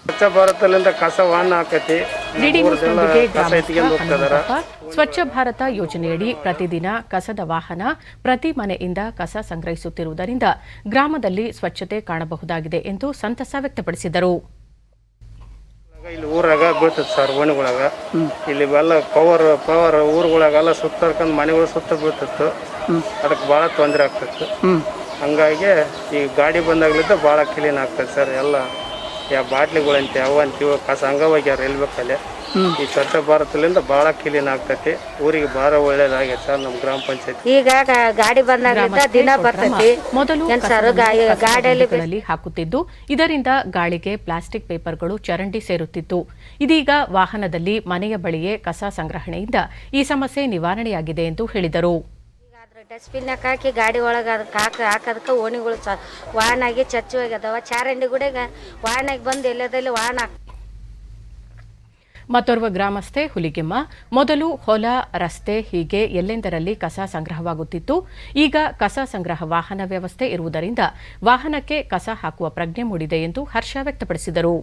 ಸ್ವಚ್ಛ ಭಾರತದಿಂದ ಕಸ ವಾಹನ ಹಾಕತಿ. ಸ್ವಚ್ಛ ಭಾರತ ಯೋಜನೆಯಡಿ ಪ್ರತಿದಿನ ಕಸದ ವಾಹನ ಪ್ರತಿ ಮನೆಯಿಂದ ಕಸ ಸಂಗ್ರಹಿಸುತ್ತಿರುವುದರಿಂದ ಗ್ರಾಮದಲ್ಲಿ ಸ್ವಚ್ಛತೆ ಕಾಣಬಹುದಾಗಿದೆ ಎಂದು ಸಂತಸ ವ್ಯಕ್ತಪಡಿಸಿದರು. ಇಲ್ಲಿ ಊರಾಗ ಬೀಳ್ತದೆ ಸರ್, ಓಣಿಗಳಾಗ ಇಲ್ಲಿ ಎಲ್ಲ ಪವರ್ ಊರುಗಳಾಗೆಲ್ಲ ಸುತ್ತರ್ಕೊಂಡು ಮನೆಗಳು ಸುತ್ತ ಬೀಳ್ತಿತ್ತು. ಅದಕ್ಕೆ ಭಾಳ ತೊಂದರೆ ಆಗ್ತಿತ್ತು. ಹಂಗಾಗಿ ಈ ಗಾಡಿ ಬಂದಾಗ್ಲಿದ್ದ ಭಾಳ ಕ್ಲೀನ್ ಆಗ್ತದೆ ಸರ್. ಎಲ್ಲ ಯಾವ ಬಾಟ್ಲಿಗಳಂತೆ ಅವು ಅಂತೀವಿ ಕಸ ಹಂಗ ಹೋಗ್ಯಾರ ಎಲ್ಬೇಕಲ್ಲೇ ಈ ಸ್ವಚ್ಛ ಭಾರತದಿಂದ ಭಾಳ ಕ್ಲೀನ್ ಆಗ್ತೈತಿ, ಊರಿಗೆ ಭಾಳ ಒಳ್ಳೇದಾಗೈತೆ ಸರ್ ನಮ್ಮ ಗ್ರಾಮ ಪಂಚಾಯತ್. ಈಗ ಗಾಡಿ ಬಂದಾಗ ದಿನ ಬರ್ತೈತಿ. ಮೊದಲು ಗಾಡಿಯಲ್ಲಿ ಹಾಕುತ್ತಿದ್ದು, ಇದರಿಂದ ಗಾಳಿಗೆ ಪ್ಲಾಸ್ಟಿಕ್ ಪೇಪರ್ಗಳು ಚರಂಡಿ ಸೇರುತ್ತಿತ್ತು. ಇದೀಗ ವಾಹನದಲ್ಲಿ ಮನೆಯ ಬಳಿಯೇ ಕಸ ಸಂಗ್ರಹಣೆಯಿಂದ ಈ ಸಮಸ್ಯೆ ನಿವಾರಣೆಯಾಗಿದೆ ಎಂದು ಹೇಳಿದರು. ಡಸ್ಟ್ಬಿನ್ ಹಾಕಿ ಗಾಡಿ ಒಳಗೆ ಅದಕ್ಕೆ ಹಾಕೋದಕ್ಕೆ ಓಣಿಗಳು ವಾಹನಾಗಿ ಚಚ್ಚು ಹೋಗ್ಯದವ. ಚರಂಡಿ ಕೂಡ ವಾಹನಾಗಿ ಬಂದು ಎಲ್ಲದಲ್ಲಿ ವಾಹನ. ಮತ್ತೋರ್ವ ಗ್ರಾಮಸ್ಥೆ ಹುಲಿಗೆಮ್ಮ, ಮೊದಲು ಹೊಲ, ರಸ್ತೆ ಹೀಗೆ ಎಲ್ಲೆಂದರಲ್ಲಿ ಕಸ ಸಂಗ್ರಹವಾಗುತ್ತಿತ್ತು. ಈಗ ಕಸ ಸಂಗ್ರಹ ವಾಹನ ವ್ಯವಸ್ಥೆ ಇರುವುದರಿಂದ ವಾಹನಕ್ಕೆ ಕಸ ಹಾಕುವ ಪ್ರಜ್ಞೆ ಮೂಡಿದೆ ಎಂದು ಹರ್ಷ ವ್ಯಕ್ತಪಡಿಸಿದರು.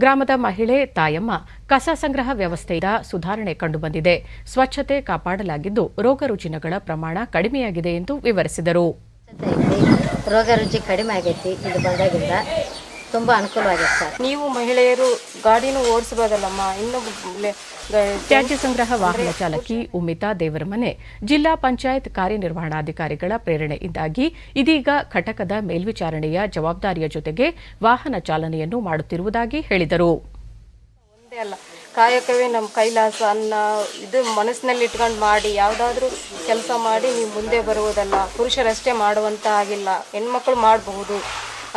ಗ್ರಾಮದ ಮಹಿಳೆ ತಾಯಮ್ಮ, ಕಸ ಸಂಗ್ರಹ ವ್ಯವಸ್ಥೆಯಿಂದ ಸುಧಾರಣೆ ಕಂಡುಬಂದಿದೆ, ಸ್ವಚ್ಛತೆ ಕಾಪಾಡಲಾಗಿದ್ದು ರೋಗ ರುಜಿನಗಳ ಪ್ರಮಾಣ ಕಡಿಮೆಯಾಗಿದೆ ಎಂದು ವಿವರಿಸಿದರು. ರೋಗ ರುಜಿ ಕಡಿಮೆ ಆಗೈತಿ, ಇದು ಬಂದಾಗಿಂದ ತುಂಬಾ ಅನುಕೂಲವಾಗಿದೆ ಸರ್. ನೀವು ಮಹಿಳೆಯರು ಗಾಡಿನೂ ಓಡಿಸಬಹುದಲ್ಲಮ್ಮ. ಇನ್ನು ತ್ಯಾಜ್ಯ ಸಂಗ್ರಹ ವಾಹನ ಚಾಲಕಿ ಉಮಿತಾ ದೇವರಮನೆ, ಜಿಲ್ಲಾ ಪಂಚಾಯತ್ ಕಾರ್ಯನಿರ್ವಹಣಾಧಿಕಾರಿಗಳ ಪ್ರೇರಣೆಯಿಂದಾಗಿ ಇದೀಗ ಘಟಕದ ಮೇಲ್ವಿಚಾರಣೆಯ ಜವಾಬ್ದಾರಿಯ ಜೊತೆಗೆ ವಾಹನ ಚಾಲನೆಯನ್ನು ಮಾಡುತ್ತಿರುವುದಾಗಿ ಹೇಳಿದರು. ಒಂದೇ ಅಲ್ಲ, ಕಾಯಕವೇ ನಮ್ಮ ಕೈಲಾಸ ಅನ್ನ ಇದು ಮನಸ್ಸಿನಲ್ಲಿ ಇಟ್ಕೊಂಡು ಮಾಡಿ ಯಾವುದಾದ್ರೂ ಕೆಲಸ ಮಾಡಿ ನೀವು ಮುಂದೆ ಬರುವುದಲ್ಲ. ಪುರುಷರಷ್ಟೇ ಮಾಡುವಂತ ಆಗಿಲ್ಲ, ಹೆಣ್ಮಕ್ಳು ಮಾಡಬಹುದು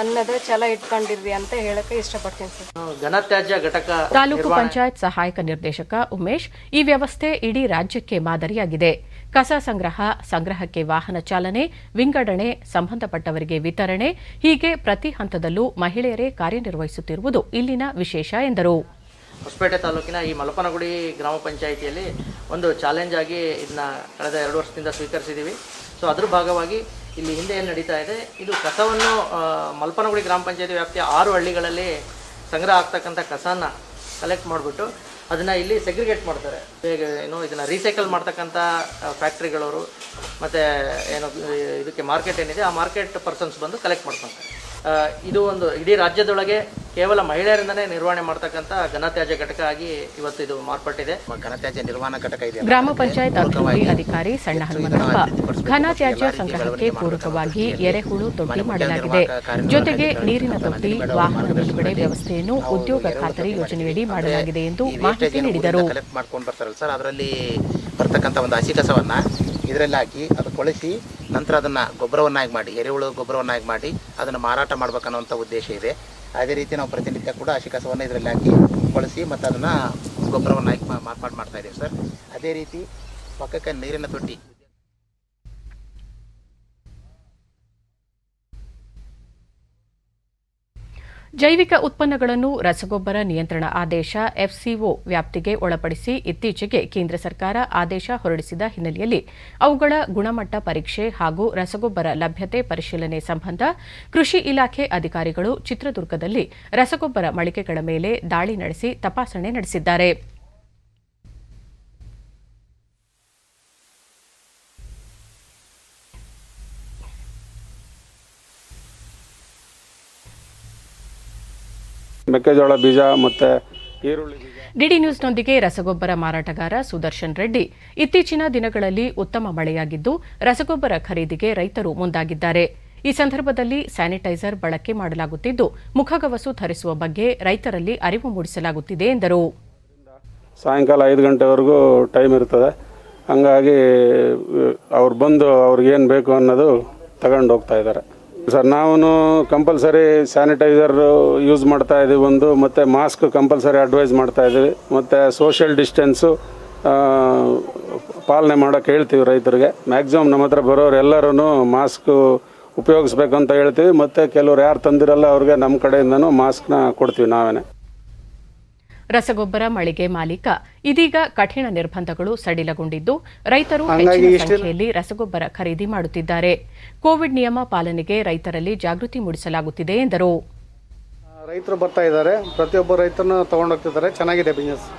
ಅನ್ನೋದು ಛಲ ಇಟ್ಕೊಂಡಿರ್ವಿ ಅಂತ ಹೇಳಕ್ಕೆ ಇಷ್ಟಪಡ್ತೀನಿ ಸರ್. ಘನತ್ಯಾಜ್ಯ ಘಟಕ ತಾಲೂಕು ಪಂಚಾಯತ್ ಸಹಾಯಕ ನಿರ್ದೇಶಕ ಉಮೇಶ್, ಈ ವ್ಯವಸ್ಥೆ ಇಡೀ ರಾಜ್ಯಕ್ಕೆ ಮಾದರಿಯಾಗಿದೆ. ಕಸ ಸಂಗ್ರಹಕ್ಕೆ ವಾಹನ ಚಾಲನೆ, ವಿಂಗಡಣೆ, ಸಂಬಂಧಪಟ್ಟವರಿಗೆ ವಿತರಣೆ ಹೀಗೆ ಪ್ರತಿ ಹಂತದಲ್ಲೂ ಮಹಿಳೆಯರೇ ಕಾರ್ಯನಿರ್ವಹಿಸುತ್ತಿರುವುದು ಇಲ್ಲಿನ ವಿಶೇಷ ಎಂದರು. ಹೊಸಪೇಟೆ ತಾಲೂಕಿನ ಈ ಮಲಪನಗುಡಿ ಗ್ರಾಮ ಪಂಚಾಯಿತಿಯಲ್ಲಿ ಒಂದು ಚಾಲೆಂಜ್ ಆಗಿ ಇದನ್ನ ಕಳೆದ 2 ವರ್ಷದಿಂದ ಸ್ವೀಕರಿಸಿದ್ದೀವಿ. ಸೊ ಅದ್ರ ಭಾಗವಾಗಿ ಇಲ್ಲಿ ಹಿಂದೆ ಏನು ನಡೀತಾ ಇದೆ, ಇದು ಕಸವನ್ನು ಮಲ್ಪನಗುಡಿ ಗ್ರಾಮ ಪಂಚಾಯತಿ ವ್ಯಾಪ್ತಿಯ 6 ಹಳ್ಳಿಗಳಲ್ಲಿ ಸಂಗ್ರಹ ಆಗ್ತಕ್ಕಂಥ ಕಸನ ಕಲೆಕ್ಟ್ ಮಾಡಿಬಿಟ್ಟು ಅದನ್ನು ಇಲ್ಲಿ ಸೆಗ್ರಿಗೇಟ್ ಮಾಡ್ತಾರೆ. ಇದನ್ನು ರೀಸೈಕಲ್ ಮಾಡ್ತಕ್ಕಂಥ ಫ್ಯಾಕ್ಟ್ರಿಗಳವರು ಮತ್ತು ಇದಕ್ಕೆ ಮಾರ್ಕೆಟ್ ಏನಿದೆ ಆ ಮಾರ್ಕೆಟ್ ಪರ್ಸನ್ಸ್ ಬಂದು ಕಲೆಕ್ಟ್ ಮಾಡ್ಕೊತಾರೆ. ಇದು ಒಂದು ಇಡೀ ರಾಜ್ಯದೊಳಗೆ ಕೇವಲ ಮಹಿಳೆಯರಿಂದನೇ ನಿರ್ವಹಣೆ ಮಾಡ್ತಕ್ಕಂಥ ಘನತ್ಯಾಜ್ಯ ಘಟಕ ಆಗಿ ಇವತ್ತು ಇದು ಮಾರ್ಪಟ್ಟಿದೆ. ಘನತ್ಯಾಜ್ಯ ನಿರ್ವಹಣಾ ಘಟಕ ಇದೆ. ಗ್ರಾಮ ಪಂಚಾಯತ್ ಅಭಿವೃದ್ಧಿ ಅಧಿಕಾರಿ ಸಣ್ಣ ಹನುಮಂತಪ್ಪ, ಘನತ್ಯಾಜ್ಯ ಸಂಗ್ರಹಕ್ಕೆ ಪೂರಕವಾಗಿ ಎರೆಹುಳು ತೊಟ್ಟಿ ಮಾಡಲಾಗಿದೆ. ಜೊತೆಗೆ ನೀರಿನ ತೊಟ್ಟಿ, ವಾಹನ ನಿಲುಗಡೆ ವ್ಯವಸ್ಥೆಯನ್ನು ಉದ್ಯೋಗ ಖಾತರಿ ಯೋಜನೆಯಡಿ ಮಾಡಲಾಗಿದೆ ಎಂದು ಮಾಹಿತಿ ನೀಡಿದರು. ಕಲೆಕ್ಟ್ ಮಾಡ್ಕೊಂಡು ಬರ್ತಾರಲ್ಲ ಸರ್, ಅದರಲ್ಲಿ ಬರ್ತಕ್ಕಂಥ ಒಂದು ಹಸಿ ಕಸವನ್ನ ಇದರಲ್ಲಿ ಹಾಕಿ ಅದು ಕೊಳೆಸಿ ನಂತರ ಅದನ್ನು ಗೊಬ್ಬರವನ್ನಾಗಿ ಮಾಡಿ, ಎರೆಹುಳು ಗೊಬ್ಬರವನ್ನಾಗಿ ಮಾಡಿ ಅದನ್ನು ಮಾರಾಟ ಮಾಡ್ಬೇಕನ್ನುವಂಥ ಉದ್ದೇಶ ಇದೆ. ಅದೇ ರೀತಿ ನಾವು ಪ್ರತಿನಿತ್ಯ ಕೂಡ ಹಸಿ ಕಸವನ್ನು ಇದರಲ್ಲಿ ಹಾಕಿ ಕೊಳೆಸಿ ಮತ್ತು ಅದನ್ನು ಗೊಬ್ಬರವನ್ನಾಗಿ ಮಾರ್ಪಾಡು ಮಾಡ್ತಾ ಇದ್ದೀವಿ ಸರ್. ಅದೇ ರೀತಿ ಪಕ್ಕಕ್ಕೆ ನೀರಿನ ತೊಟ್ಟಿ. ಜೈವಿಕ ಉತ್ಪನ್ನಗಳನ್ನು ರಸಗೊಬ್ಬರ ನಿಯಂತ್ರಣ ಆದೇಶ ಎಫ್ಸಿಒ ವ್ಯಾಪ್ತಿಗೆ ಒಳಪಡಿಸಿ ಇತ್ತೀಚೆಗೆ ಕೇಂದ್ರ ಸರ್ಕಾರ ಆದೇಶ ಹೊರಡಿಸಿದ ಹಿನ್ನೆಲೆಯಲ್ಲಿ ಅವುಗಳ ಗುಣಮಟ್ಟ ಪರೀಕ್ಷೆ ಹಾಗೂ ರಸಗೊಬ್ಬರ ಲಭ್ಯತೆ ಪರಿಶೀಲನೆ ಸಂಬಂಧ ಕೃಷಿ ಇಲಾಖೆ ಅಧಿಕಾರಿಗಳು ಚಿತ್ರದುರ್ಗದಲ್ಲಿ ರಸಗೊಬ್ಬರ ಮಳಿಗೆಗಳ ಮೇಲೆ ದಾಳಿ ನಡೆಸಿ ತಪಾಸಣೆ ನಡೆಸಿದ್ದಾರೆ. ಮೆಕ್ಕೆಜೋಳ ಬೀಜ ಮತ್ತು ಈರುಳ್ಳಿ ಬೀಜ. ಡಿಡಿ ನ್ಯೂಸ್ನೊಂದಿಗೆ ರಸಗೊಬ್ಬರ ಮಾರಾಟಗಾರ ಸುದರ್ಶನ್ ರೆಡ್ಡಿ, ಇತ್ತೀಚಿನ ದಿನಗಳಲ್ಲಿ ಉತ್ತಮ ಮಳೆಯಾಗಿದ್ದು ರಸಗೊಬ್ಬರ ಖರೀದಿಗೆ ರೈತರು ಮುಂದಾಗಿದ್ದಾರೆ. ಈ ಸಂದರ್ಭದಲ್ಲಿ ಸ್ಯಾನಿಟೈಸರ್ ಬಳಕೆ ಮಾಡಲಾಗುತ್ತಿದ್ದು ಮುಖಗವಸು ಧರಿಸುವ ಬಗ್ಗೆ ರೈತರಲ್ಲಿ ಅರಿವು ಮೂಡಿಸಲಾಗುತ್ತಿದೆ ಎಂದರು. ಸಾಯಂಕಾಲ 5 ಗಂಟೆವರೆಗೂ ಟೈಮ್ ಇರ್ತದೆ, ಹಂಗಾಗಿ ಅವ್ರು ಬಂದು ಅವ್ರಿಗೇನು ಬೇಕು ಅನ್ನೋದು ತಗೊಂಡು ಹೋಗ್ತಾ ಇದ್ದಾರೆ. ಸರ್, ನಾವು ಕಂಪಲ್ಸರಿ ಸ್ಯಾನಿಟೈಸರ್ ಯೂಸ್ ಮಾಡ್ತಾ ಇದ್ದೀವಿ ಒಂದು, ಮತ್ತು ಮಾಸ್ಕ್ ಕಂಪಲ್ಸರಿ ಅಡ್ವೈಸ್ ಮಾಡ್ತಾ ಇದ್ದೀವಿ, ಮತ್ತು ಸೋಷಿಯಲ್ ಡಿಸ್ಟೆನ್ಸು ಪಾಲನೆ ಮಾಡೋಕ್ಕೆ ಹೇಳ್ತೀವಿ ರೈತರಿಗೆ. ಮ್ಯಾಕ್ಸಿಮಮ್ ನಮ್ಮ ಹತ್ರ ಬರೋರು ಎಲ್ಲರೂ ಮಾಸ್ಕು ಉಪಯೋಗಿಸ್ಬೇಕು ಅಂತ ಹೇಳ್ತೀವಿ, ಮತ್ತು ಕೆಲವ್ರು ಯಾರು ತಂದಿರಲ್ಲ ಅವ್ರಿಗೆ ನಮ್ಮ ಕಡೆಯಿಂದನೂ ಮಾಸ್ಕ್ನ ಕೊಡ್ತೀವಿ ನಾವೇನೆ. ರಸಗೊಬ್ಬರ ಮಳಿಗೆ ಮಾಲೀಕ, ಇದೀಗ ಕಠಿಣ ನಿರ್ಬಂಧಗಳು ಸಡಿಲಗೊಂಡಿದ್ದು ರೈತರು ಹೆಚ್ಚಿನ ಸಂಖ್ಯೆಯಲ್ಲಿ ರಸಗೊಬ್ಬರ ಖರೀದಿ ಮಾಡುತ್ತಿದ್ದಾರೆ. ಕೋವಿಡ್ ನಿಯಮ ಪಾಲನೆಗೆ ರೈತರಲ್ಲಿ ಜಾಗೃತಿ ಮೂಡಿಸಲಾಗುತ್ತಿದೆ ಎಂದರು. ರೈತರು ಬರ್ತಾ ಇದ್ದಾರೆ, ಪ್ರತಿಯೊಬ್ಬ ರೈತರನ್ನು ತೊಗೊಂಡೋಗ್ತಿದ್ದಾರೆ. ಚೆನ್ನಾಗಿದೆ ಬಿಸ್ನೆಸ್,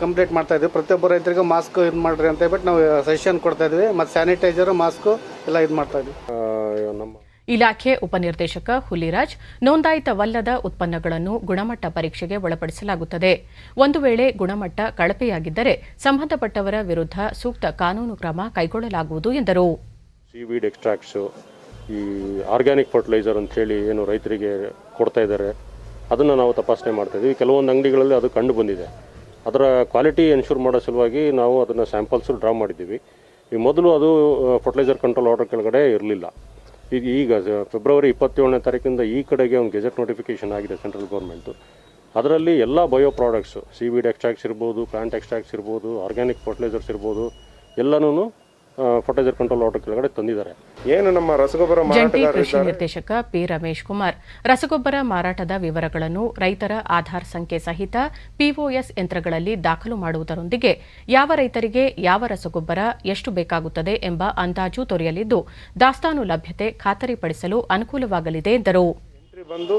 ಕಂಪ್ಲೀಟ್ ಮಾಡ್ತಾ ಇದ್ದೀವಿ. ಪ್ರತಿಯೊಬ್ಬ ರೈತರಿಗೂ ಮಾಸ್ಕ್ ಇದು ಮಾಡಿರಿ ಅಂತ ಹೇಳ್ಬಿಟ್ಟು ನಾವು ಸಜೆಷನ್ ಕೊಡ್ತಾ ಇದ್ವಿ, ಮತ್ತು ಸ್ಯಾನಿಟೈಸರು ಮಾಸ್ಕು ಎಲ್ಲ ಇದು ಮಾಡ್ತಾ ಇದ್ವಿ. ಇಲಾಖೆ ಉಪನಿರ್ದೇಶಕ ಹುಲಿರಾಜ್, ನೋಂದಾಯಿತವಲ್ಲದ ಉತ್ಪನ್ನಗಳನ್ನು ಗುಣಮಟ್ಟ ಪರೀಕ್ಷೆಗೆ ಒಳಪಡಿಸಲಾಗುತ್ತದೆ. ಒಂದು ವೇಳೆ ಗುಣಮಟ್ಟ ಕಳಪೆಯಾಗಿದ್ದರೆ ಸಂಬಂಧಪಟ್ಟವರ ವಿರುದ್ಧ ಸೂಕ್ತ ಕಾನೂನು ಕ್ರಮ ಕೈಗೊಳ್ಳಲಾಗುವುದು ಎಂದರು. ಸೀವೀಡ್ ಎಕ್ಸ್ಟ್ರಾಕ್ಟ್ಸು, ಈ ಆರ್ಗ್ಯಾನಿಕ್ ಫರ್ಟಿಲೈಸರ್ ಅಂತೇಳಿ ಏನು ರೈತರಿಗೆ ಕೊಡ್ತಾ ಇದ್ದಾರೆ, ಅದನ್ನು ನಾವು ತಪಾಸಣೆ ಮಾಡ್ತಾಯಿದ್ದೀವಿ. ಕೆಲವೊಂದು ಅಂಗಡಿಗಳಲ್ಲಿ ಅದು ಕಂಡು ಬಂದಿದೆ. ಅದರ ಕ್ವಾಲಿಟಿ ಎನ್ಶೂರ್ ಮಾಡೋ ಸಲುವಾಗಿ ನಾವು ಅದನ್ನು ಸ್ಯಾಂಪಲ್ಸು ಡ್ರಾ ಮಾಡಿದ್ದೀವಿ. ಈ ಮೊದಲು ಅದು ಫರ್ಟಿಲೈಸರ್ ಕಂಟ್ರೋಲ್ ಆರ್ಡರ್ ಕೆಳಗಡೆ ಇರಲಿಲ್ಲ. ಈಗ ಫೆಬ್ರವರಿ 27ನೇ ತಾರೀಕಿಂದ ಈ ಕಡೆಗೆ ಒಂದು ಗೆಜೆಟ್ ನೋಟಿಫಿಕೇಷನ್ ಆಗಿದೆ ಸೆಂಟ್ರಲ್ ಗೌರ್ಮೆಂಟು. ಅದರಲ್ಲಿ ಎಲ್ಲ ಬಯೋ ಪ್ರಾಡಕ್ಟ್ಸು, ಸೀವೀಡ್ ಎಕ್ಸ್ಟ್ರಾಕ್ಟ್ಸ್ ಇರ್ಬೋದು, ಪ್ಲಾಂಟ್ ಎಕ್ಸ್ಟ್ರಾಕ್ಟ್ಸ್ ಇರ್ಬೋದು, ಆರ್ಗ್ಯಾನಿಕ್ ಫರ್ಟಿಲೈಸರ್ಸ್ ಇರ್ಬೋದು, ಎಲ್ಲನೂ ಫರ್ಟಿಲೈಸರ್ ಕಂಟ್ರೋಲ್ ಆರ್ಡರ್ ಕೆಳಗಡೆ ತಂದಿದ್ದಾರೆ. ಏನು ನಮ್ಮ ರಸಗೊಬ್ಬರ ಜಂಟಿ ಕೃಷಿ ನಿರ್ದೇಶಕ ಪಿ ರಮೇಶ್ ಕುಮಾರ್ ರಸಗೊಬ್ಬರ ಮಾರಾಟದ ವಿವರಗಳನ್ನು ರೈತರ ಆಧಾರ್ ಸಂಖ್ಯೆ ಸಹಿತ ಪಿಒಎಸ್ ಯಂತ್ರಗಳಲ್ಲಿ ದಾಖಲು ಮಾಡುವುದರೊಂದಿಗೆ ಯಾವ ರೈತರಿಗೆ ಯಾವ ರಸಗೊಬ್ಬರ ಎಷ್ಟು ಬೇಕಾಗುತ್ತದೆ ಎಂಬ ಅಂದಾಜು ದೊರೆಯಲಿದ್ದು ದಾಸ್ತಾನು ಲಭ್ಯತೆ ಖಾತರಿಪಡಿಸಲು ಅನುಕೂಲವಾಗಲಿದೆ ಎಂದರು. ಬಂದು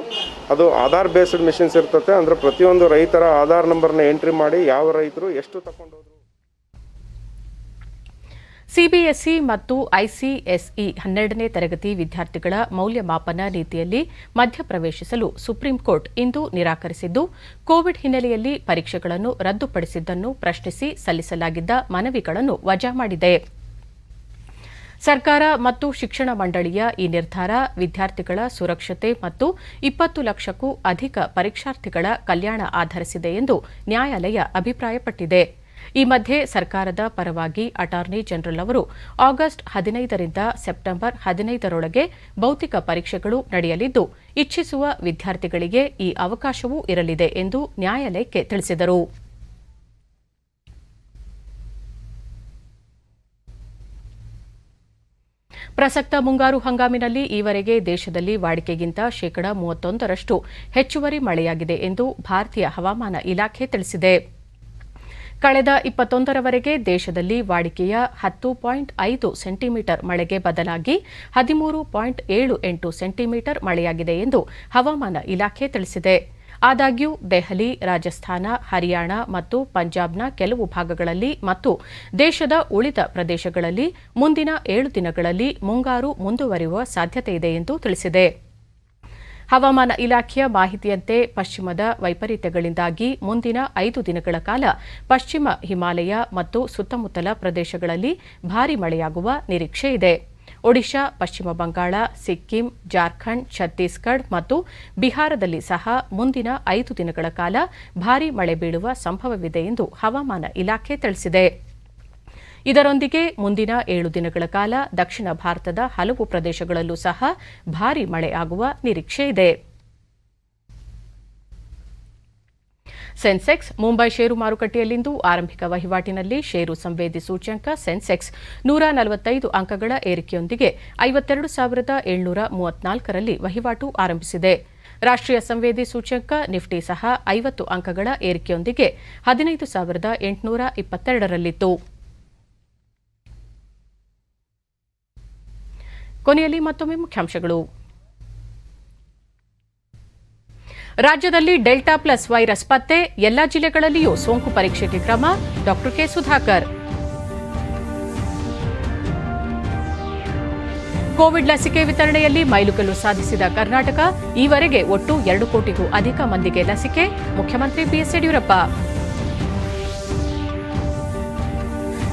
ಅದು ಆಧಾರ್ ಬೇಸ್ಡ್ ಮೆಷಿನ್ಸ್ ಇರ್ತದೆ. ಅಂದ್ರೆ ಪ್ರತಿಯೊಂದು ರೈತರ ಆಧಾರ್ ನಂಬರ್ನ ಎಂಟ್ರಿ ಮಾಡಿ ಯಾವ ರೈತರು ಎಷ್ಟು ತಗೊಂಡೋದ್ರು. ಸಿಬಿಎಸ್ಇ ಮತ್ತು ಐಸಿಎಸ್ಇ 12ನೇ ತರಗತಿ ವಿದ್ಯಾರ್ಥಿಗಳ ಮೌಲ್ಯಮಾಪನ ನೀತಿಯಲ್ಲಿ ಮಧ್ಯಪ್ರವೇಶಿಸಲು ಸುಪ್ರೀಂಕೋರ್ಟ್ ಇಂದು ನಿರಾಕರಿಸಿದ್ದು, ಕೋವಿಡ್ ಹಿನ್ನೆಲೆಯಲ್ಲಿ ಪರೀಕ್ಷೆಗಳನ್ನು ರದ್ದುಪಡಿಸಿದ್ದನ್ನು ಪ್ರಶ್ನಿಸಿ ಸಲ್ಲಿಸಲಾಗಿದ್ದ ಮನವಿಗಳನ್ನು ವಜಾ ಮಾಡಿದೆ. ಸರ್ಕಾರ ಮತ್ತು ಶಿಕ್ಷಣ ಮಂಡಳಿಯ ಈ ನಿರ್ಧಾರ ವಿದ್ಯಾರ್ಥಿಗಳ ಸುರಕ್ಷತೆ ಮತ್ತು 20 ಲಕ್ಷಕ್ಕೂ ಅಧಿಕ ಪರೀಕ್ಷಾರ್ಥಿಗಳ ಕಲ್ಯಾಣ ಆಧರಿಸಿದೆ ಎಂದು ನ್ಯಾಯಾಲಯ ಅಭಿಪ್ರಾಯಪಟ್ಟಿದೆ. ಈ ಮಧ್ಯೆ ಸರ್ಕಾರದ ಪರವಾಗಿ ಅಟಾರ್ನಿ ಜನರಲ್ ಅವರು ಆಗಸ್ಟ್ 15ರಿಂದ ಸೆಪ್ಟೆಂಬರ್ 15ರೊಳಗೆ ಭೌತಿಕ ಪರೀಕ್ಷೆಗಳು ನಡೆಯಲಿದ್ದು, ಇಚ್ಛಿಸುವ ವಿದ್ಯಾರ್ಥಿಗಳಿಗೆ ಈ ಅವಕಾಶವೂ ಇರಲಿದೆ ಎಂದು ನ್ಯಾಯಾಲಯಕ್ಕೆ ತಿಳಿಸಿದರು. ಪ್ರಸಕ್ತ ಮುಂಗಾರು ಹಂಗಾಮಿನಲ್ಲಿ ಈವರೆಗೆ ದೇಶದಲ್ಲಿ ವಾಡಿಕೆಗಿಂತ 31% ಹೆಚ್ಚುವರಿ ಮಳೆಯಾಗಿದೆ ಎಂದು ಭಾರತೀಯ ಹವಾಮಾನ ಇಲಾಖೆ ತಿಳಿಸಿದೆ. ಕಳೆದ 21ರವರೆಗೆ ದೇಶದಲ್ಲಿ ವಾಡಿಕೆಯ 10.5 ಸೆಂಟಿಮೀಟರ್ ಮಳೆಗೆ ಬದಲಾಗಿ 13.78 ಸೆಂಟಿಮೀಟರ್ ಮಳೆಯಾಗಿದೆ ಎಂದು ಹವಾಮಾನ ಇಲಾಖೆ ತಿಳಿಸಿದೆ. ಆದಾಗ್ಯೂ ದೆಹಲಿ, ರಾಜಸ್ಥಾನ, ಹರಿಯಾಣ ಮತ್ತು ಪಂಜಾಬ್ನ ಕೆಲವು ಭಾಗಗಳಲ್ಲಿ ಮತ್ತು ದೇಶದ ಉಳಿದ ಪ್ರದೇಶಗಳಲ್ಲಿ ಮುಂದಿನ 7 ದಿನಗಳಲ್ಲಿ ಮುಂಗಾರು ಮುಂದುವರಿಯುವ ಸಾಧ್ಯತೆಯಿದೆ ಎಂದು ತಿಳಿಸಿದೆ. ಹವಾಮಾನ ಇಲಾಖೆಯ ಮಾಹಿತಿಯಂತೆ ಪಶ್ಚಿಮದ ವೈಪರೀತ್ಯಗಳಿಂದಾಗಿ ಮುಂದಿನ 5 ದಿನಗಳ ಕಾಲ ಪಶ್ಚಿಮ ಹಿಮಾಲಯ ಮತ್ತು ಸುತ್ತಮುತ್ತಲ ಪ್ರದೇಶಗಳಲ್ಲಿ ಭಾರೀ ಮಳೆಯಾಗುವ ನಿರೀಕ್ಷೆಯಿದೆ. ಒಡಿಶಾ, ಪಶ್ಚಿಮ ಬಂಗಾಳ, ಸಿಕ್ಕಿಂ, ಜಾರ್ಖಂಡ್, ಛತ್ತೀಸ್ಗಢ ಮತ್ತು ಬಿಹಾರದಲ್ಲಿ ಸಹ ಮುಂದಿನ 5 ದಿನಗಳ ಕಾಲ ಭಾರೀ ಮಳೆ ಬೀಳುವ ಸಂಭವವಿದೆ ಎಂದು ಹವಾಮಾನ ಇಲಾಖೆ ತಿಳಿಸಿದೆ. ಇದರೊಂದಿಗೆ ಮುಂದಿನ 7 ದಿನಗಳ ಕಾಲ ದಕ್ಷಿಣ ಭಾರತದ ಹಲವು ಪ್ರದೇಶಗಳಲ್ಲೂ ಸಹ ಭಾರೀ ಮಳೆ ಆಗುವ ನಿರೀಕ್ಷೆಯಿದೆ. ಸೆನ್ಸೆಕ್ಸ್ ಮುಂಬೈ ಷೇರು ಮಾರುಕಟ್ಟೆಯಲ್ಲಿಂದು ಆರಂಭಿಕ ವಹಿವಾಟಿನಲ್ಲಿ ಷೇರು ಸಂವೇದಿ ಸೂಚ್ಯಂಕ ಸೆನ್ಸೆಕ್ಸ್ 145 ಅಂಕಗಳ ಏರಿಕೆಯೊಂದಿಗೆ 52,734ರಲ್ಲಿ ವಹಿವಾಟು ಆರಂಭಿಸಿದೆ. ರಾಷ್ಟ್ರೀಯ ಸಂವೇದಿ ಸೂಚ್ಯಂಕ ನಿಫ್ಟಿ ಸಹ 50 ಅಂಕಗಳ ಏರಿಕೆಯೊಂದಿಗೆ 15,822ರಲ್ಲಿತ್ತು. ಕೊನೆಯಲ್ಲಿ ಮತ್ತೊಮ್ಮೆ ಮುಖ್ಯಾಂಶಗಳು. ರಾಜ್ಯದಲ್ಲಿ ಡೆಲ್ಟಾ ಪ್ಲಸ್ ವೈರಸ್ ಪತ್ತೆ, ಎಲ್ಲಾ ಜಿಲ್ಲೆಗಳಲ್ಲಿಯೂ ಸೋಂಕು ಪರೀಕ್ಷೆಗೆ ಕ್ರಮ. ಡಾ ಕೆ ಸುಧಾಕರ್. ಕೋವಿಡ್ ಲಸಿಕೆ ವಿತರಣೆಯಲ್ಲಿ ಮೈಲುಗಲ್ಲು ಸಾಧಿಸಿದ ಕರ್ನಾಟಕ, ಈವರೆಗೆ ಒಟ್ಟು 2 ಕೋಟಿಗೂ ಅಧಿಕ ಮಂದಿಗೆ ಲಸಿಕೆ. ಮುಖ್ಯಮಂತ್ರಿ ಬಿಎಸ್ ಯಡಿಯೂರಪ್ಪ.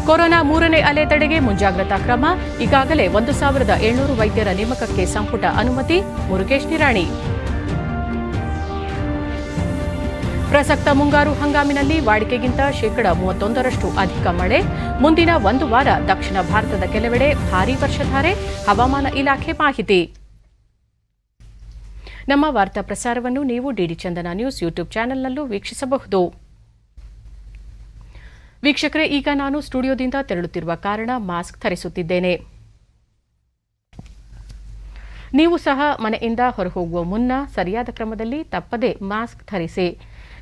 ಕೊರೋನಾ 3ನೇ ಅಲೆ ತಡೆಗೆ ಮುಂಜಾಗ್ರತಾ ಕ್ರಮ, ಈಗಾಗಲೇ 1,700 ವೈದ್ಯರ ನೇಮಕಕ್ಕೆ ಸಂಪುಟ ಅನುಮತಿ. ಮುರುಗೇಶ್ ನಿರಾಣಿ. ಪ್ರಸಕ್ತ ಮುಂಗಾರು ಹಂಗಾಮಿನಲ್ಲಿ ವಾಡಿಕೆಗಿಂತ 31% ಅಧಿಕ ಮಳೆ, ಮುಂದಿನ 1 ವಾರ ದಕ್ಷಿಣ ಭಾರತದ ಕೆಲವೆಡೆ ಭಾರೀ ವರ್ಷಧಾರೆ. ಹವಾಮಾನ ಇಲಾಖೆ ಮಾಹಿತಿ. ನಮ್ಮ ವಾರ್ತಾ ಪ್ರಸಾರವನ್ನು ನೀವು ಡಿಡಿ ಚಂದನ ನ್ಯೂಸ್ ಯೂಟ್ಯೂಬ್ ಚಾನೆಲ್ನಲ್ಲೂ ವೀಕ್ಷಿಸಬಹುದು. ವೀಕ್ಷಕರೇ, ಈಗ ನಾನು ಸ್ಟುಡಿಯೋದಿಂದ ತೆರಳುತ್ತಿರುವ ಕಾರಣ ಮಾಸ್ಕ್ ಧರಿಸುತ್ತಿದ್ದೇನೆ. ನೀವು ಸಹ ಮನೆಯಿಂದ ಹೊರಹೋಗುವ ಮುನ್ನ ಸರಿಯಾದ ಕ್ರಮದಲ್ಲಿ ತಪ್ಪದೇ ಮಾಸ್ಕ್ ಧರಿಸಿ.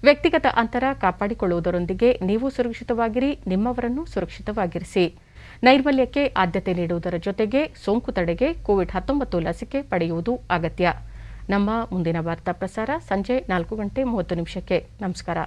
ವ್ಯಕ್ತಿಗತ ಅಂತರ ಕಾಪಾಡಿಕೊಳ್ಳುವುದರೊಂದಿಗೆ ನೀವು ಸುರಕ್ಷಿತವಾಗಿರಿ, ನಿಮ್ಮವರನ್ನು ಸುರಕ್ಷಿತವಾಗಿರಿಸಿ. ನೈರ್ಮಲ್ಯಕ್ಕೆ ಆದ್ಯತೆ ನೀಡುವುದರ ಜೊತೆಗೆ ಸೋಂಕು ತಡೆಗೆ ಕೋವಿಡ್-19 ಲಸಿಕೆ ಪಡೆಯುವುದು ಅಗತ್ಯ. ನಮ್ಮ ಮುಂದಿನ ವಾರ್ತಾ ಪ್ರಸಾರ ಸಂಜೆ 4:30 ನಮಸ್ಕಾರ.